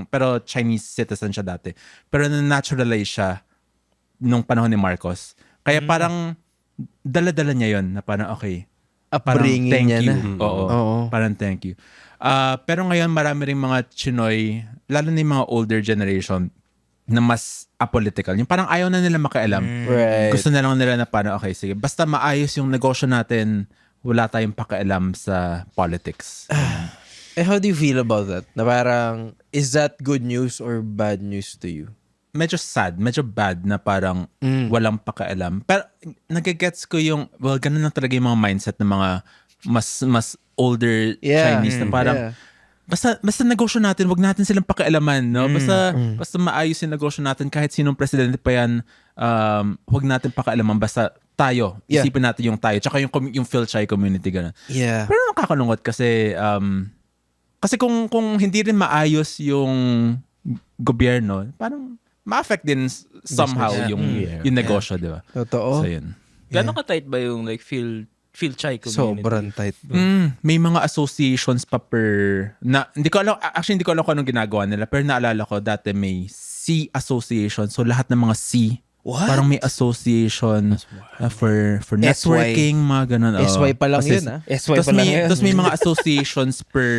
pero Chinese citizen siya dati. Pero na-naturalize siya nung panahon ni Marcos. Kaya parang dala-dala niya yon na parang okay. Parang Upbringing thank niya you. na. Oo. Parang thank you. Pero ngayon marami ring mga Chinoy, lalo na yung mga older generation, na mas apolitical. Yung parang ayaw na nila makialam. Right. Gusto na lang nila na parang, okay, sige, basta maayos yung negosyo natin, wala tayong pakialam sa politics. How do you feel about that? Na parang, is that good news or bad news to you? Medyo sad, medyo bad na parang walang pakialam. Pero nagigets ko yung, well, ganun lang talaga yung mga mindset ng mga mas older Chinese na parang, basta negosyo natin, wag natin silang pakialaman, no? Basta maayos yung negosyo natin, kahit sinong presidente pa yan, wag natin pakialaman, basta tayo, isipin natin yung tayo, tsaka yung Philchai community, gano'n. Yeah. Pero nakakalungkot kasi, kung hindi rin maayos yung gobyerno, parang ma-affect din somehow yung negosyo, di ba? Totoo. So, yun. Gano'n ka-tight ba yung like Philchai community? Sobrang tight. May mga associations pa hindi ko alam kung anong ginagawa nila, pero naalala ko dati may C association, so lahat ng mga C parang may association for networking, mga ganun. SY pa lang yun, SY pa lang yun. Tapos may mga associations per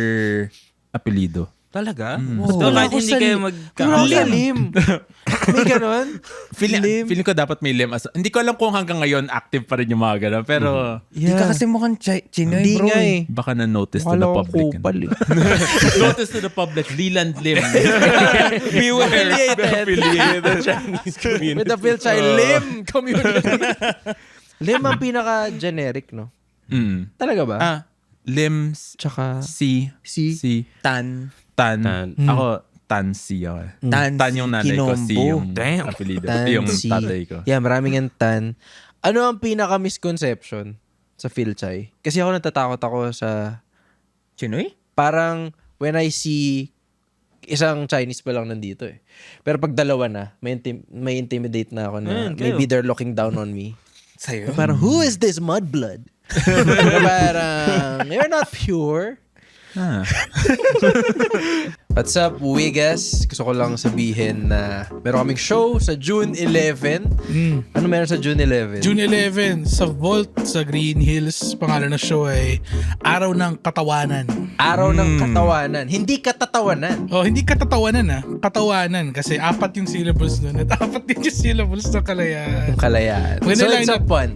apelido. Talaga? Oh. So, kahit hindi kayo Lim. May ganon? Feeling ko dapat may lim. Hindi ko alam kung hanggang ngayon active pa rin yung mga ganun, pero Di ka kasi mukhang Chinoy, Hindi bro. nga eh. baka na-notice to the public. Notice to the public, Leland Lim. Beware. Affiliated Chinese community. With the Philchai Lim community. Lim ang pinaka-generic, no? Talaga ba? Lims, Tsaka C. Tan. Ako, Tan C ako. Tan yung nanay ko, C yung apelido. Yung C. tatay ko. Yeah, maraming ang tan. Ano ang pinaka-misconception sa Philchai? Kasi ako natatakot ako sa... Chinoy? Parang when I see isang Chinese pa lang nandito eh. Pero pag dalawa na, may intimidate na ako na maybe they're looking down on me. Sa'yo? Parang, who is this mudblood? Parang, you're not pure. What's up, Wigas? Gusto ko lang sabihin na meron kaming show sa June 11. Ano meron sa June 11? June 11 sa Vault sa Green Hills. Pangalan ng show ay Araw ng Katawanan. Araw ng Katawanan. Hindi katatawanan. Oh, hindi katatawanan Katawanan. Kasi 4 yung syllables nun. At 4 din yung syllables ng kalayaan. Yung kalayaan. Maganda So, it's a lineup. fun.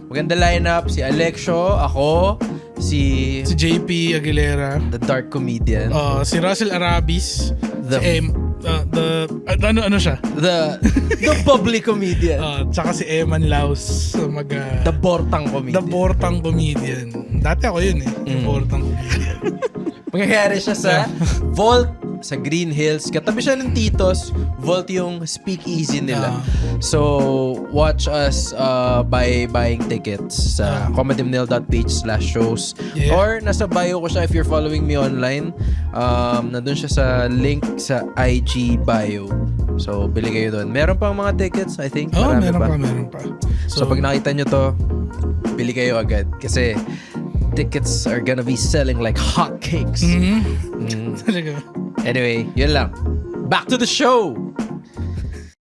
Maganda lineup. Si Alexio, ako, si Si JP Aguilera. The Dark Comedian. Si Russell Arabis. The- Si ano siya? The bubbly comedian. Tsaka si Eman Laus. The Bortang comedian. The Bortang Comedian. Dati ako yun eh. Yung Bortang Comedian. Mangyayari siya sa Vault sa Green Hills. Katabi siya ng Titos. Vault yung speakeasy nila. So, watch us by buying tickets sa comedymnil.page/shows. Yeah. Or nasa bio ko siya if you're following me online. Nandun siya sa link sa IG bio. So, bili kayo doon. Meron pang mga tickets, I think. Marami Meron pa. So, pag nakita nyo to, bili kayo agad. Kasi, tickets are gonna be selling like hotcakes. Talaga. Anyway, yun lang. Back to the show!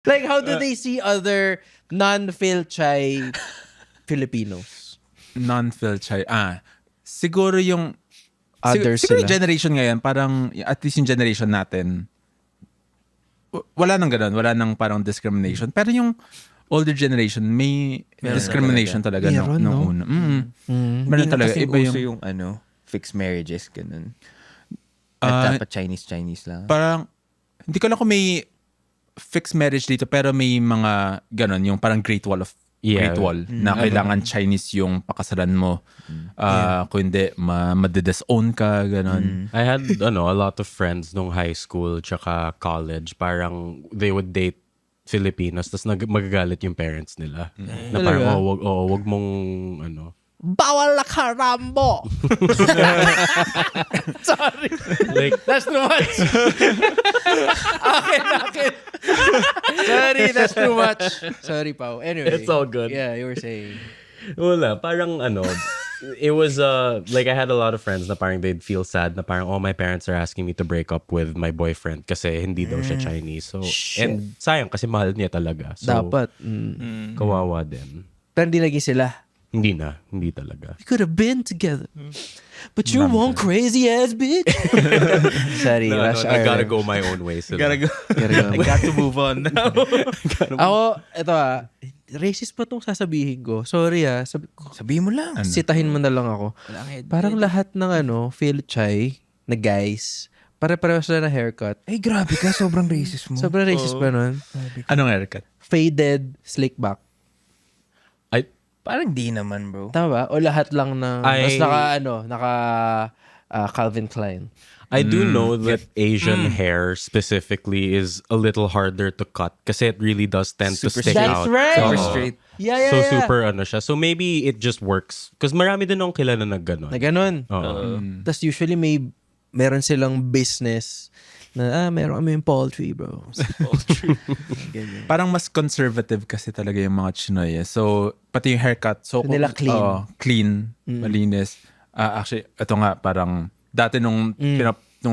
Like, how do they see other non-Philchai Filipinos? Non-Philchai. Siguro yung Others siguro sila. yung generation ngayon, parang at least yung generation natin, wala nang ganun, wala nang parang discrimination. Pero yung older generation, may discrimination talaga Meron, nung no? una. Hindi Meron na talaga. kasi Iba uso yung, yung fixed marriages, ganun. At dapat Chinese lang. parang, hindi ko lang kung may fixed marriage dito, pero may mga ganun, yung parang Great Wall na kailangan Chinese yung pakasalan mo. Kung hindi, madidisown ka, ganun. I had a lot of friends nung high school tsaka college. Parang they would date Filipinos tapos magagalit yung parents nila. Na parang, wag mong Bawal na ka, Rambo! Sorry. like, That's too much. Okay. Sorry, that's too much. Sorry, Pao. Anyway. It's all good. Yeah, you were saying. wala, parang it was like I had a lot of friends na parang they'd feel sad na parang my parents are asking me to break up with my boyfriend kasi hindi daw siya Chinese. So and sayang kasi mahal niya talaga. So Dapat. kawawa din. Pero hindi lagi sila. Hindi talaga. We could have been together. But you're one crazy ass bitch. Sorry, No, Rush I gotta Hour. go my own way. Sila. Gotta go. Gotta go. I got to move on now. Ako, ito racist pa tong sasabihin ko. Sorry Sabihin mo lang. sitahin mo na lang ako. Parang lahat ng Philchai na guys, pare-pareho sila na haircut. Ay, grabe ka. Sobrang racist mo. Sobrang racist ba nun? Anong haircut? Faded, slick back. Parang di naman, bro. Tama ba? O lahat lang ng I- mas naka Calvin Klein. I do know that Asian hair specifically is a little harder to cut kasi it really does tend to stick That's out. right. Super Oo. straight. Yeah. So super siya. So maybe it just works. Because marami din akong kilala na gano'n. Na ganun. Oo. Tapos usually meron silang business na meron kami yung poultry, bro. Ganyan. Parang mas conservative kasi talaga yung mga Chinoy. So, pati yung haircut. So, nila clean. Clean, malinis. Actually, ito nga, parang, dati nung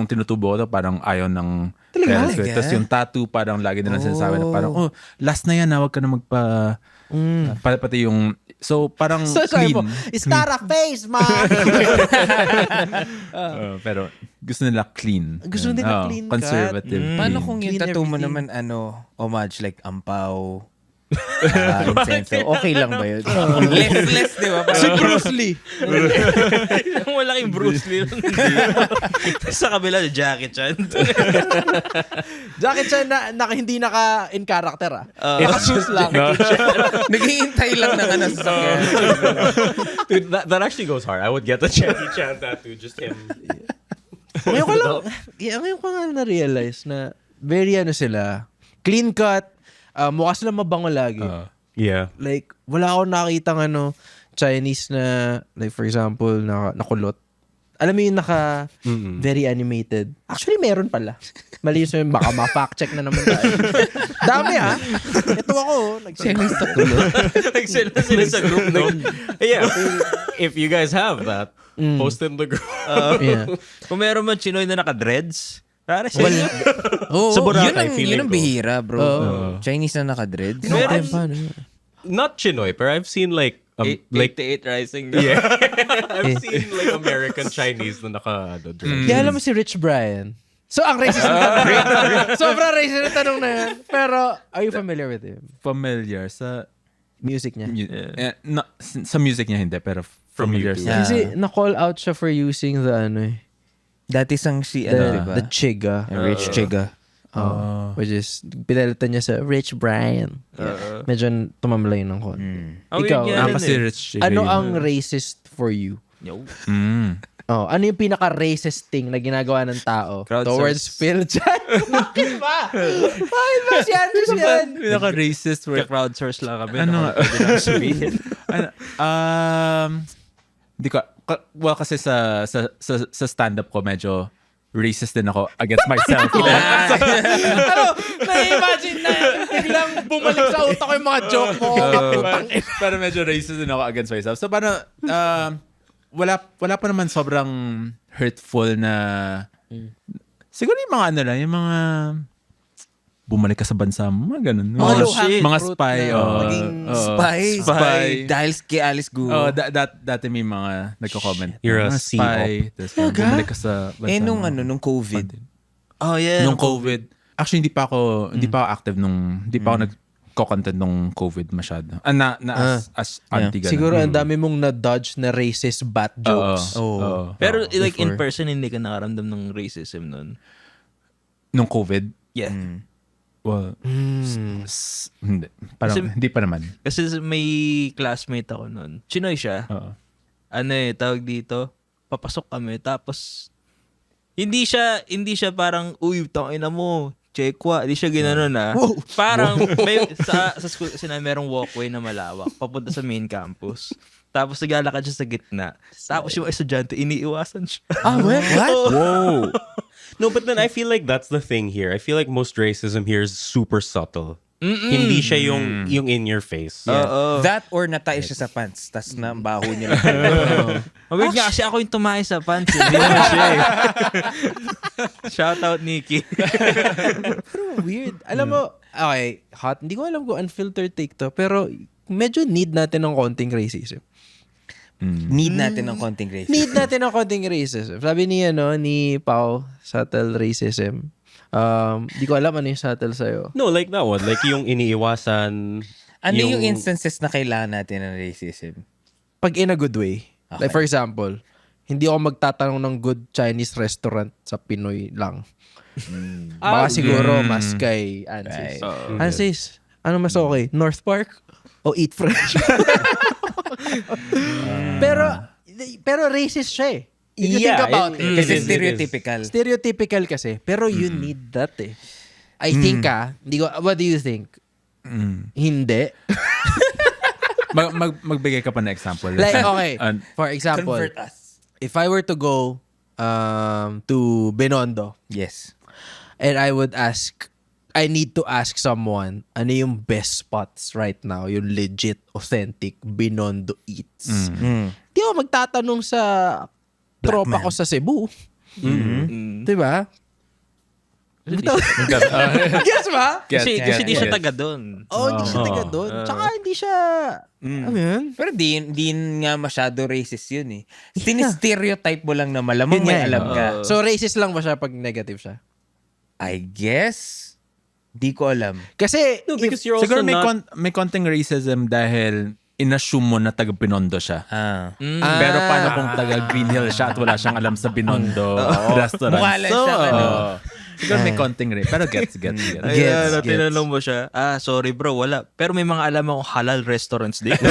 tinutubo ko to, parang ayaw ng parents ko. Tapos yung tattoo, parang lagi nilang sinasabi na parang, last na yan, huwag ka na pati yung, so parang So sabi clean. mo, it's not a face, man! Pero gusto nila clean. Gusto nila clean cut. Conservative. Paano clean. kung yung Clean tattoo mo everything. naman, homage like ampaw, incense. Okay lang ba yun? Less, di ba? Si Bruce Lee. Yung malaking Bruce Lee lang dito. Sa kabila, Jackie Chan. Jackie Chan na hindi in character Naka-shoes lang. Naghihintay lang ng sasakyan. Dude, that actually goes hard. I would get the Jackie Chan tattoo, just him. Ngayon ko nga na-realize na very sila, clean cut, mukha sila mabango lagi. Yeah. Like, wala akong nakitang Chinese na, like for example, nakulot. Alam mo yung very animated. Actually, meron pala. Mali yun, baka ma-fact check na naman tayo. Dami Ito ako, nag-Chinese na kulot. Nagsela sila sa group, no? Yeah. If you guys have that, post in the group. Yeah. Kung meron man Chinoy na naka-dreads, para siya. Oh, Sa Boracay, Yun feeling ang ko. bihira, bro. Chinese na naka-dreads. Not Chinoy, but I've seen like 88 Rising. yeah. I've seen like American Chinese na naka-dread. Kaya alam mo si Rich Brian. So, ang racist na tanong. Sobrang racist na tanong na yan. Pero, are you familiar with him? Familiar sa Music niya. sa music niya hindi, pero familiar YouTube. sa Kasi na-call out siya for using the Dati sang si, diba? the chiga. Rich Chiga. Which is, pinalitan niya sa Rich Brian. Medyo tumamlay ng kon. Ikaw, kasi rich chick ano yun. ang racist for you? Yo. Ano yung pinaka-racist thing na ginagawa ng tao towards Phil Chan? Bakit ba? Bakit ba si Anders yan? Pinaka-racist word. Crowdsource lang kami. Ano nga? Pwede lang sabihin. Hindi ko, well kasi sa stand-up ko medyo racist din ako against myself. Na-imagine na biglang bumalik sa utak ko yung mga joke mo. Pero medyo racist din ako against myself. So paano, wala pa naman sobrang hurtful na, siguro yung mga yung mga bumalik ka sa bansa mo, mga ganun. Mga low-hanging mga fruit spy. na maging Spy. Dahil kay Alice Guo. Dati may mga nagko-comment. You're a mga spy. Tapos bumalik ka sa bansa nung mo. nung COVID. Oh, yeah. Nung COVID. Actually, hindi pa ako active hindi pa ako nagko-content nung COVID masyado. As anti ganun. Siguro ang dami mong na-dodge na racist bat jokes. Pero like in person, hindi ka nakaramdam ng racism nun. Nung COVID? Yeah. Well, hindi. Parang, hindi pa naman. Kasi may classmate ako nun. Chinoy siya. Oo. Tawag dito, papasok kami, tapos, hindi siya parang, uy, tangina mo, chekwa. Hindi siya ginanon Parang, may, sa school kasi na merong walkway na malawak, papunta sa main campus. Tapos naglalakad siya sa gitna. Tapos yung estudyante, iniiwasan siya. What? Whoa. No, but then I feel like that's the thing here. I feel like most racism here is super subtle. Hindi siya yung in your face. That or natay siya sa pants. Tas na ang baho niya. Weird nga kasi ako yung tumahay sa pants. Hindi naman siya Shout out, Nikki. Pero weird. Alam mo, okay, hot. Hindi ko alam kung unfiltered take to, pero medyo need natin ng konting racism. Need natin ng konting racism. Need natin ng konting racism. Sabi ni Pao, subtle racism. Di ko alam ano yung subtle sa'yo. No, like that one. Like yung iniiwasan. Ano yung instances na kailangan natin ng racism? Pag in a good way. Okay. Like for example, hindi ako magtatanong ng good Chinese restaurant sa Pinoy lang. Baka siguro mas kay Ansis. Ansis, ano mas okay? North Park o Eat Fresh? pero racist siya eh. If you think about it. Kasi It is. stereotypical. Stereotypical kasi. Pero you need that eh. I think what do you think? Hindi. Magbigay ka pa na example. Like, okay. For example, Convert us. if I were to go to Binondo Yes. and I need to ask someone ano yung best spots right now, yung legit, authentic Binondo eats. Di ako magtatanong sa tropa ko sa Cebu. Diba? Guess ba? Kasi di siya taga doon. Hindi siya taga doon. Tsaka hindi siya, ano yun? Pero di nga masyado racist yun eh. Sinistereotype mo lang na malamang Yun may nga eh. alam ka. So racist lang ba siya pag negative siya? I guess, di ko alam. Kasi, No, because you're also Siguro not... may konting racism dahil inassume mo na taga Binondo siya. Pero paano kung taga Green Hill siya at wala siyang alam sa Binondo restaurant? Mukha lang siyang ano. Siguro may konting rin. Pero gets. Ayan, tinanong mo siya, sorry bro, wala. Pero may mga alam akong halal restaurants dito.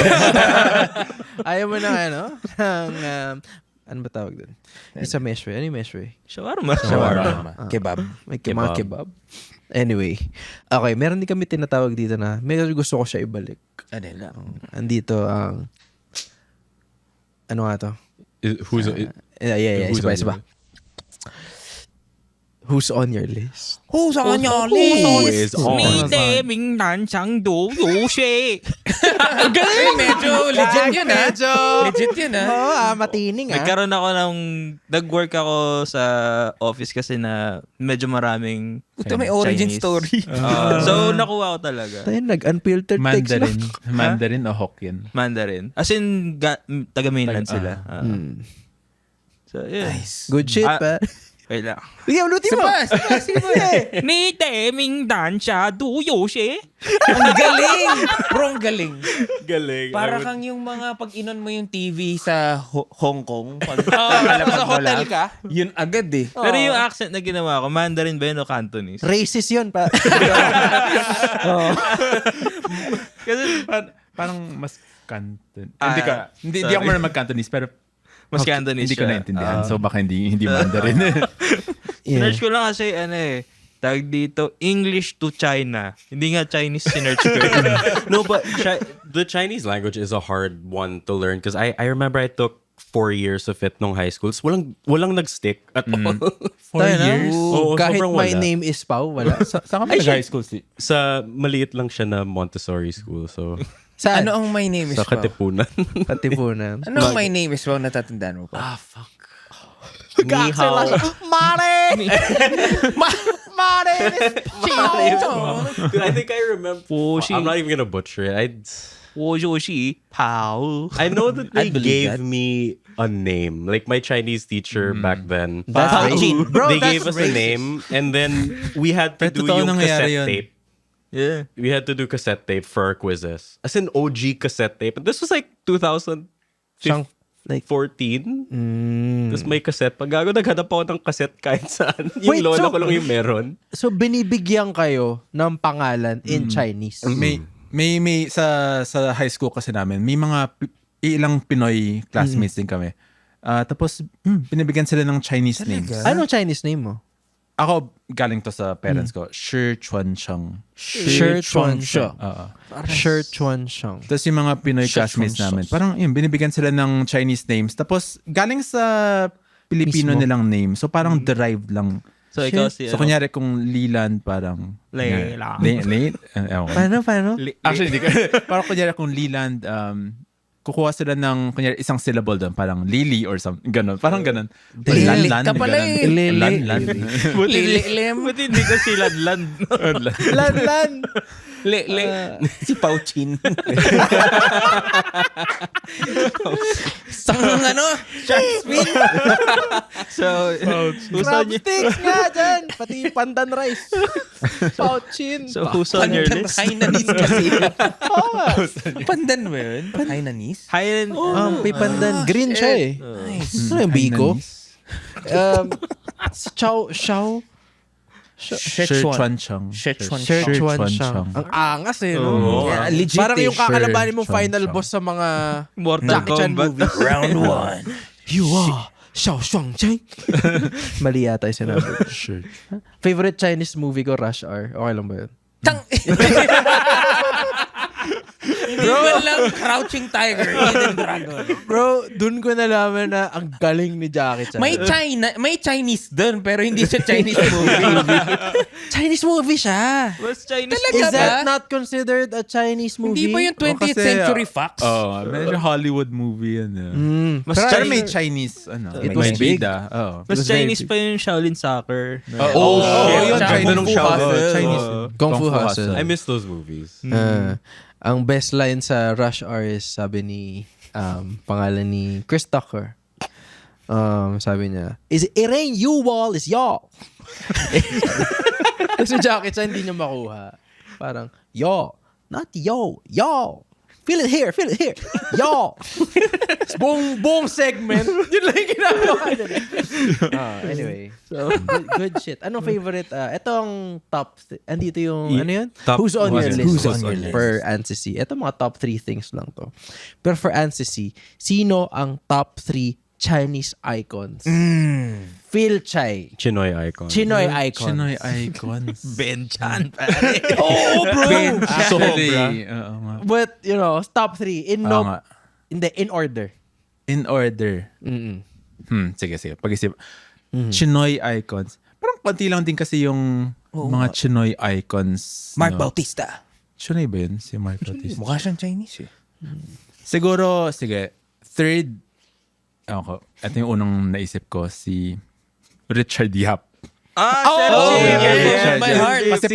ayaw mo na ano ba tawag doon? Isa meshway. Ano yung meshway? Shawarma. Kebab. May mga kebab. Anyway. Okay, meron din kami tinatawag dito na medyo gusto ko siya ibalik. Ano lang. Andito ang ano nga to? Who's... Yeah. Who's Isa pa. Who's on your list? Who's on your Who list? is on? 你的名单上都有谁？ Medyo legit yun ah. Legit yun ah. Matining Nagkaroon ako nag-work ako sa office kasi na medyo maraming Ito may origin Chinese. story. So, nakuha ko talaga. Tayo nag-unfiltered text lang. Mandarin o Hokkien? Mandarin. As in, taga-mainland sila. So, yeah. Nice. Good shit, Ah, pa. Wait lang. Sige, unutin mo. Sige mo. 你的名单下都有谁？ Ang galing! Bro, ang galing. Galing. Para kang yung mga pag inon mo yung TV sa Hong Kong. Pag sa hotel ka? Yun agad eh. Pero yung accent na ginawa ko, Mandarin ba yun o Cantonese? Racist yun, pa. Kasi Parang mas Canton. Ah, Hindi ako marunong mag-Cantonese, pero mas Cantonese hindi ko siya. naintindihan. So baka hindi Mandarin. Sinerch ko lang kasi tag dito, English to China. Hindi nga Chinese sinerch ko. No, but the Chinese language is a hard one to learn because I remember I took 4 years of it nung high school. So walang nag-stick at all. 4 years? Oo, Kahit sobrang my wala. name is Pao, wala. Saan ka ba nag-high school? Sa maliit lang siya na Montessori school. So Saan? Ano ang my name is sa Pao? Katipunan. Katipunan. Ano ang my name is Pao? Natatandaan mo pa? Fuck. Ni hao. Mare! Mare! Dude, I think I remember. I'm not even gonna butcher it. 我就是跑。 I know that they I believe gave that. me a name. Like my Chinese teacher back then. That's racist. Bro, They that's gave us a racist. name and then we had to Pero do totoo yung nangyari cassette yun. tape. Yeah. We had to do cassette tape for our quizzes. As in OG cassette tape. And this was like 2014. Siyang, like, Tapos may cassette. Pag gago, naghanap ako ng cassette kahit saan. Yung Wait, lola so- ko lang yung meron. So, binibigyan kayo ng pangalan in Chinese. May sa high school kasi namin, may mga ilang Pinoy classmates din kami. Tapos, binibigyan sila ng Chinese names. Anong Chinese name mo? Ako, galing to sa parents ko. Shi Chuan Sheng. Shi Chuan Sheng. Oo. Shi Chuan Sheng. Tapos yung mga Pinoy classmates namin, parang yun, binibigyan sila ng Chinese names. Tapos, galing sa Pilipino Mismo. nilang name. So, parang derived lang. So, ikaw si So, kunyari kung Lilan, parang... Leila. Ewan ko. Paano? Actually, hindi ko. Parang kunyari kung Leland, kukuha sila ng kunyari isang syllable doon, parang lily or something, ganun. Parang ganun. Lili Lan, ka pala ganun. eh. Lili. Lan. Buti hindi ka siladlan. Lan. Si Pauchin. Sang shark fin. So, who's on your, Crabsticks nga dyan. Pati yung pandan rice. Pouchin. so who's on your list? Hainanese kasi. Oo nga. Pandan mo yun? Hainanese? Highland. May pandan. Green siya eh. Nice. Ano yung biko? Si Shao. Szechuan. Chong. Szechuan siya. Ang angas eh, no? Oo. Yeah, legit Parang yung kakalabanin mong Szechuan final siya. boss sa mga Mortal Jackie Chan Kombat. movies. Round 1. You are Xiao Shuangcheng. Mali yata yung sinabi ko. Sure. Favorite Chinese movie ko, Rush Hour. Okay lang ba yun? Tang... Hindi ba lang Crouching Tiger, Hidden Dragon? Bro, dun ko nalaman na ang galing ni Jackie Chan. May Chinese dun, pero hindi siya Chinese movie. Chinese movie siya. What's Chinese? Talaga Is ba? that not considered a Chinese movie? Hindi ba yung 20th Kasi, Century Fox? medyo Hollywood movie yan. Mas Pero Chinese, may Chinese, It may was big. bida. mas Chinese pa yung Shaolin Soccer. Yun, Tsaka Chinese. Kung Fu Hustle. Chinese. Kung Fu Hustle. I miss those movies. Ang best line sa Rush Hour is sabi ni pangalan ni Chris Tucker. Sabi niya, it ain't you all, it's y'all. Tapos si Jackie Chan hindi niya makuha. Parang, yo, not yo, y'all. Feel it here, y'all. Buong segment, yun lang yung ginagawa niya. Anyway, so, good shit. Anong favorite? Itong top, andito yung, ano yun? Top- Who's on your list? Who's on your list? For Ansisi. Ito mga top 3 things lang to. Pero for Ansisi, sino ang top 3 Chinese icons? Phil Chai. Chinoy icon. Chinoy icons. Chinoy icons. Ben Chan, pare. Oh, bro! Actually, oo nga. But, you know, top 3. In Oo nga. in order. In order. Mm-mm. Sige. Pag-isip. Chinoy icons. Parang konti lang din kasi yung mga Chinoy icons. Mark no? Bautista. Chinoy ba yun? Si Mark Bautista. Mukha siyang Chinese eh. Siguro, sige. Third, ito yung unang naisip ko, si Richard Yap. Yeah, my heart. Kasi Si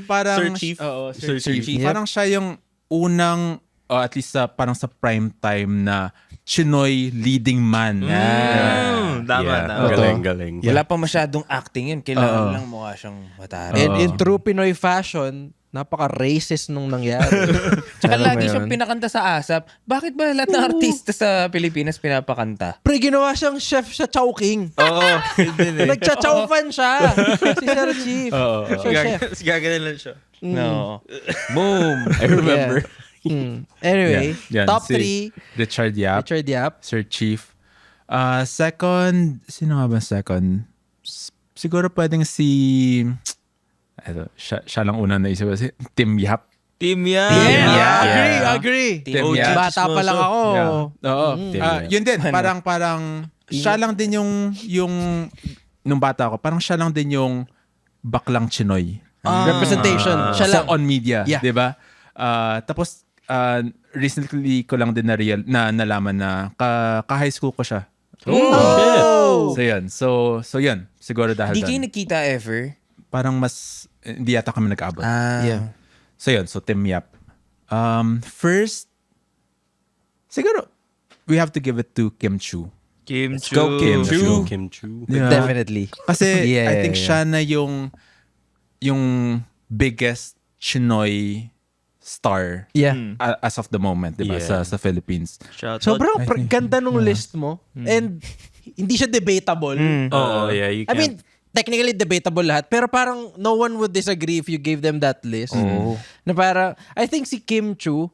parang Sir Chief. Sir Sir Chief. Chief. Parang siya yung unang, at least parang sa prime time na Chinoy leading man. Tama. Galing. Wala pa masyadong acting yun. Kailangan lang mukha siyang matara. And in true Pinoy fashion, napaka-racist nung nangyari. Tsaka Alam mo lagi yun? siyang pinakanta sa ASAP. Bakit ba lahat ng artista sa Pilipinas pinapakanta? Pre, ginawa siyang chef sa Chowking. Oo. Nagcha-chow fan siya. Si Sir Chief. Sir Chef. Gaganan lang siya. No. Boom. I remember. Anyway, Yan, top si 3. Richard Yap. Richard Yap. Sir Chief. Second, sino nga ba second? Siguro pwedeng si... siya lang unang naisip ko. Si Tim Yap. Team yan. Agree. Tim OG. Yap. Bata pa lang ako. Oo. Tim Yap. Yun din. Parang siya lang din yung nung bata ako, parang siya lang din yung baklang Chinoy. Representation. Siya lang. On media. Yeah. Diba? Tapos, recently ko lang din na nalaman na ka-high school ko siya. Oh! So yun. So yun. Siguro dahil Di kayo doon. nagkita ever? Parang mas, hindi yata kami nag-abot. Yeah. So yun. So Tim Yap. First, siguro, we have to give it to Kim Chu. Kim Let's go, Chu. Kim Chu. Yeah. Definitely. Kasi Yeah, I think yeah. siya na yung biggest Chinoy star Yeah. as of the moment, diba? Yeah. Sa Philippines. Sobrang ganda nung list mo. And hindi siya debatable. Oh, yeah. You I can't. mean, technically debatable lahat. Pero parang no one would disagree if you gave them that list. Na parang, I think si Kim Chu,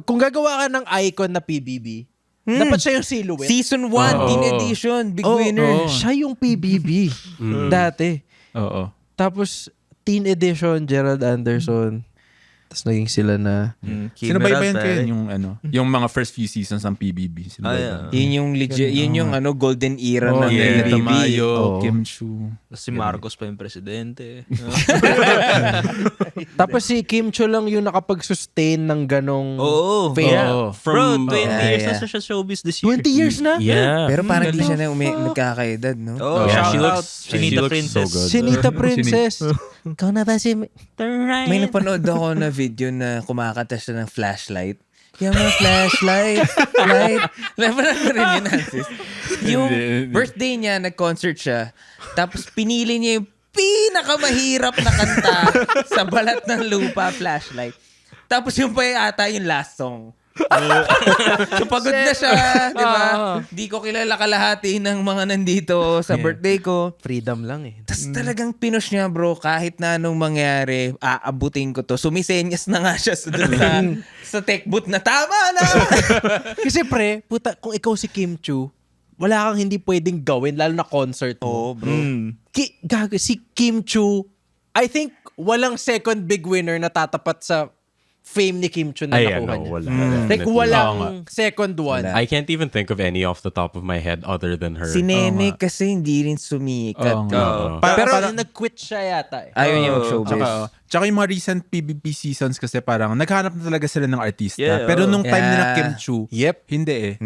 kung gagawa ka ng icon na PBB, dapat siya yung silhouette. Season 1, teen edition, big winner. Siya yung PBB. Dati. Oo. Tapos, teen edition, Gerald Anderson. Tapos naging sila na... Sinabaybayan ko yun yung yung mga first few seasons ng PBB. Sinabaybayan. Yun yung legit, yun yung golden era ng Yeah, PBB. Tamayo, Oo. Kim Chu. Si Marcos pa yung presidente. Tapos si Kim Cho lang yung nakapag-sustain ng ganong Oo. fame. Oo. Bro, 20 years yeah. na siya showbiz this year. 20 years na? Yeah. Pero parang di siya na nagkakaedad, no? Oh, Yeah. shout She out. looks- Chinita she looks Princess. so good. Sinita Princess. Ikaw na ba si... May napanood ako na video na kumakanta siya ng flashlight. Yung mga flashlight, light. Napanood ko rin yun, Francis. Yung birthday niya, nag-concert siya. Tapos pinili niya yung pinakamahirap na kanta sa balat ng lupa, flashlight. Tapos yung pa ata yung last song. So pagod na siya, di ba? Di ko kilala kalahati ng mga nandito sa birthday ko. Freedom lang eh. Tapos talagang pinush niya, bro, kahit na anong mangyari, aabutin ko to. Sumisenyas na nga siya sa tech booth na tama na! Kasi pre, puta, kung ikaw si Kim Chu, wala kang hindi pwedeng gawin, lalo na concert mo. bro. Gago, si Kim Chu, I think walang second big winner na tatapat sa fame ni Kim Chu na Ay, nakuha ano, niya. wala. Like, Definitely. walang second one. I can't even think of any off the top of my head other than her. Si Nene kasi hindi rin sumikat. Oo nga. Pero Parang- nag-quit siya yata eh. Ayaw niya mag-showbiz. Tsaka yung mga recent PBB seasons kasi parang naghanap na talaga sila ng artista. Yeah, Pero nung time nila Yeah. Kim Chu, Yep. hindi eh.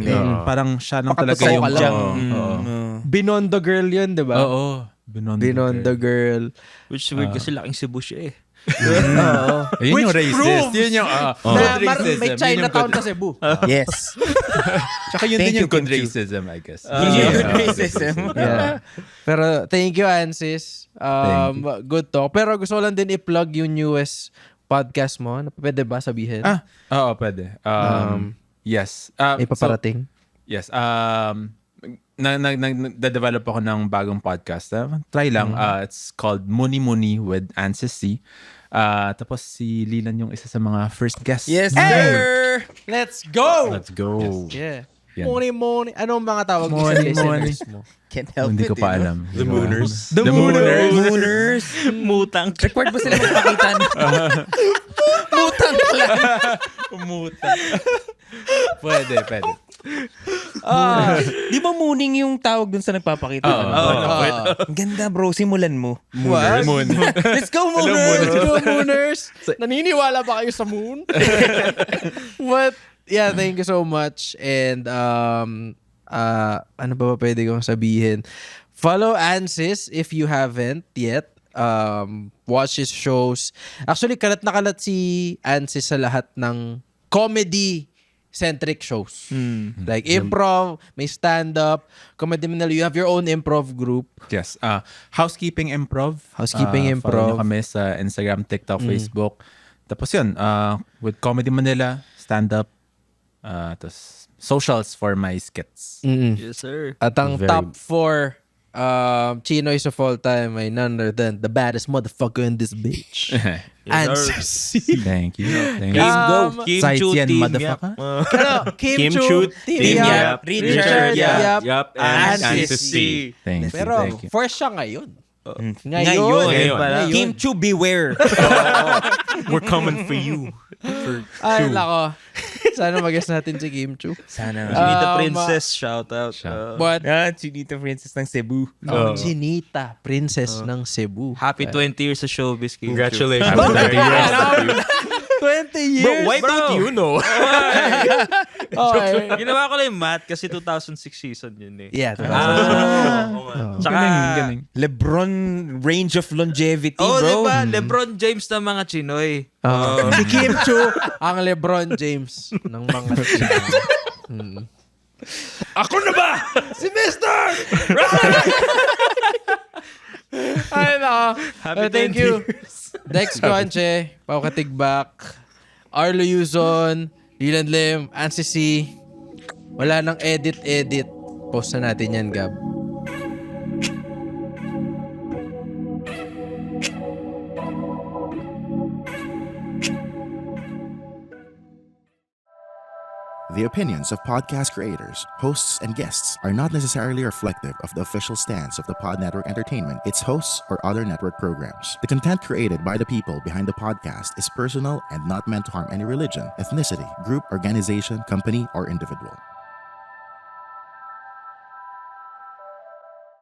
Parang siya lang talaga Pakatusaw yung... ka lang. Oo. Binondo Girl yun, di ba? Oo. Binondo Girl. Which is weird kasi laking Cebu siya eh. Yun yung racist. proves Yun yung... Na good may racism. Chinatown sa Cebu. Yes. Tsaka yun Thank din you, yung good Kim Chu. racism, I guess. Good racism. Yeah. Pero thank you, Ansis. Good talk. Pero gusto ko lang din i-plug yung newest podcast mo. Pwede ba sabihin? Oo, pwede. Yes. May paparating? Yes. Nagde-develop ako ng bagong podcast. Try lang. It's called Muni Muni with Ansis C. Tapos si Lilan yung isa sa mga first guests. Yes, sir! Let's go! Let's go. Yeah. Yan. Money. Anong mga tawag mo sa Money, listeners mo? Can't help Hindi it. ko pa alam. The Mooners. The Mooners. Mooners. Mutang. Required ba sila magpakita? Mutang ka lang. Pwede. Di ba mooning yung tawag dun sa nagpapakita? Ang ganda, bro. Simulan mo. What? Moon. Let's go, Mooners! Let's go, Mooners! Naniniwala ba kayo sa moon? What? Yeah, thank you so much. And, ano ba pwede kong sabihin? Follow Ansis if you haven't yet. Watch his shows. Actually, kalat na kalat si Ansis sa lahat ng comedy-centric shows. Like improv, may stand-up, comedy manila. You have your own improv group. Yes. Housekeeping Improv. Housekeeping Follow Improv. nyo kami sa Instagram, TikTok, Facebook. Tapos yun, with Comedy Manila, stand-up, tapos socials for my skits. Yes, sir. At ang Very- top 4 Chinoys of all time ay none other than the baddest motherfucker in this bitch. Ansis. Thank you. Kim Sight Chu, yan, Team motherfucker. Yap. Kim Kim Chu, Chu, Team Yap, Richard Yap, and Ansis Ansis C. Thank you. Pero Thank you. first siya ngayon. Ngayon. Kim Chu, beware. We're coming for you. Ay, nako. Sana mag-guess natin si Kim Chu. Sana. Chinita Princess, shout out. But, Chinita Princess ng Cebu. Chinita, princess ng Cebu. Happy 20 years sa showbiz, Kim Chu. Congratulations. 20 years? Bro, why don't you know? Okay. Ginawa ko lang yung math kasi 2006 season yun eh. Yeah. Tsaka, Galing. Lebron range of longevity, oh, bro. diba? LeBron James ng mga Chinoy. Si Kim Chu, ang LeBron James ng mga Chinoy. Ako na ba? Si Mister! Ay, nako. Thank you. Dex Conche, Pao Katigbak, Arlo Yuzon, Lilan Lim, Ansi C. Wala nang edit. Post na natin yan, Gab. The opinions of podcast creators, hosts, and guests are not necessarily reflective of the official stance of the Pod Network Entertainment, its hosts, or other network programs. The content created by the people behind the podcast is personal and not meant to harm any religion, ethnicity, group, organization, company, or individual.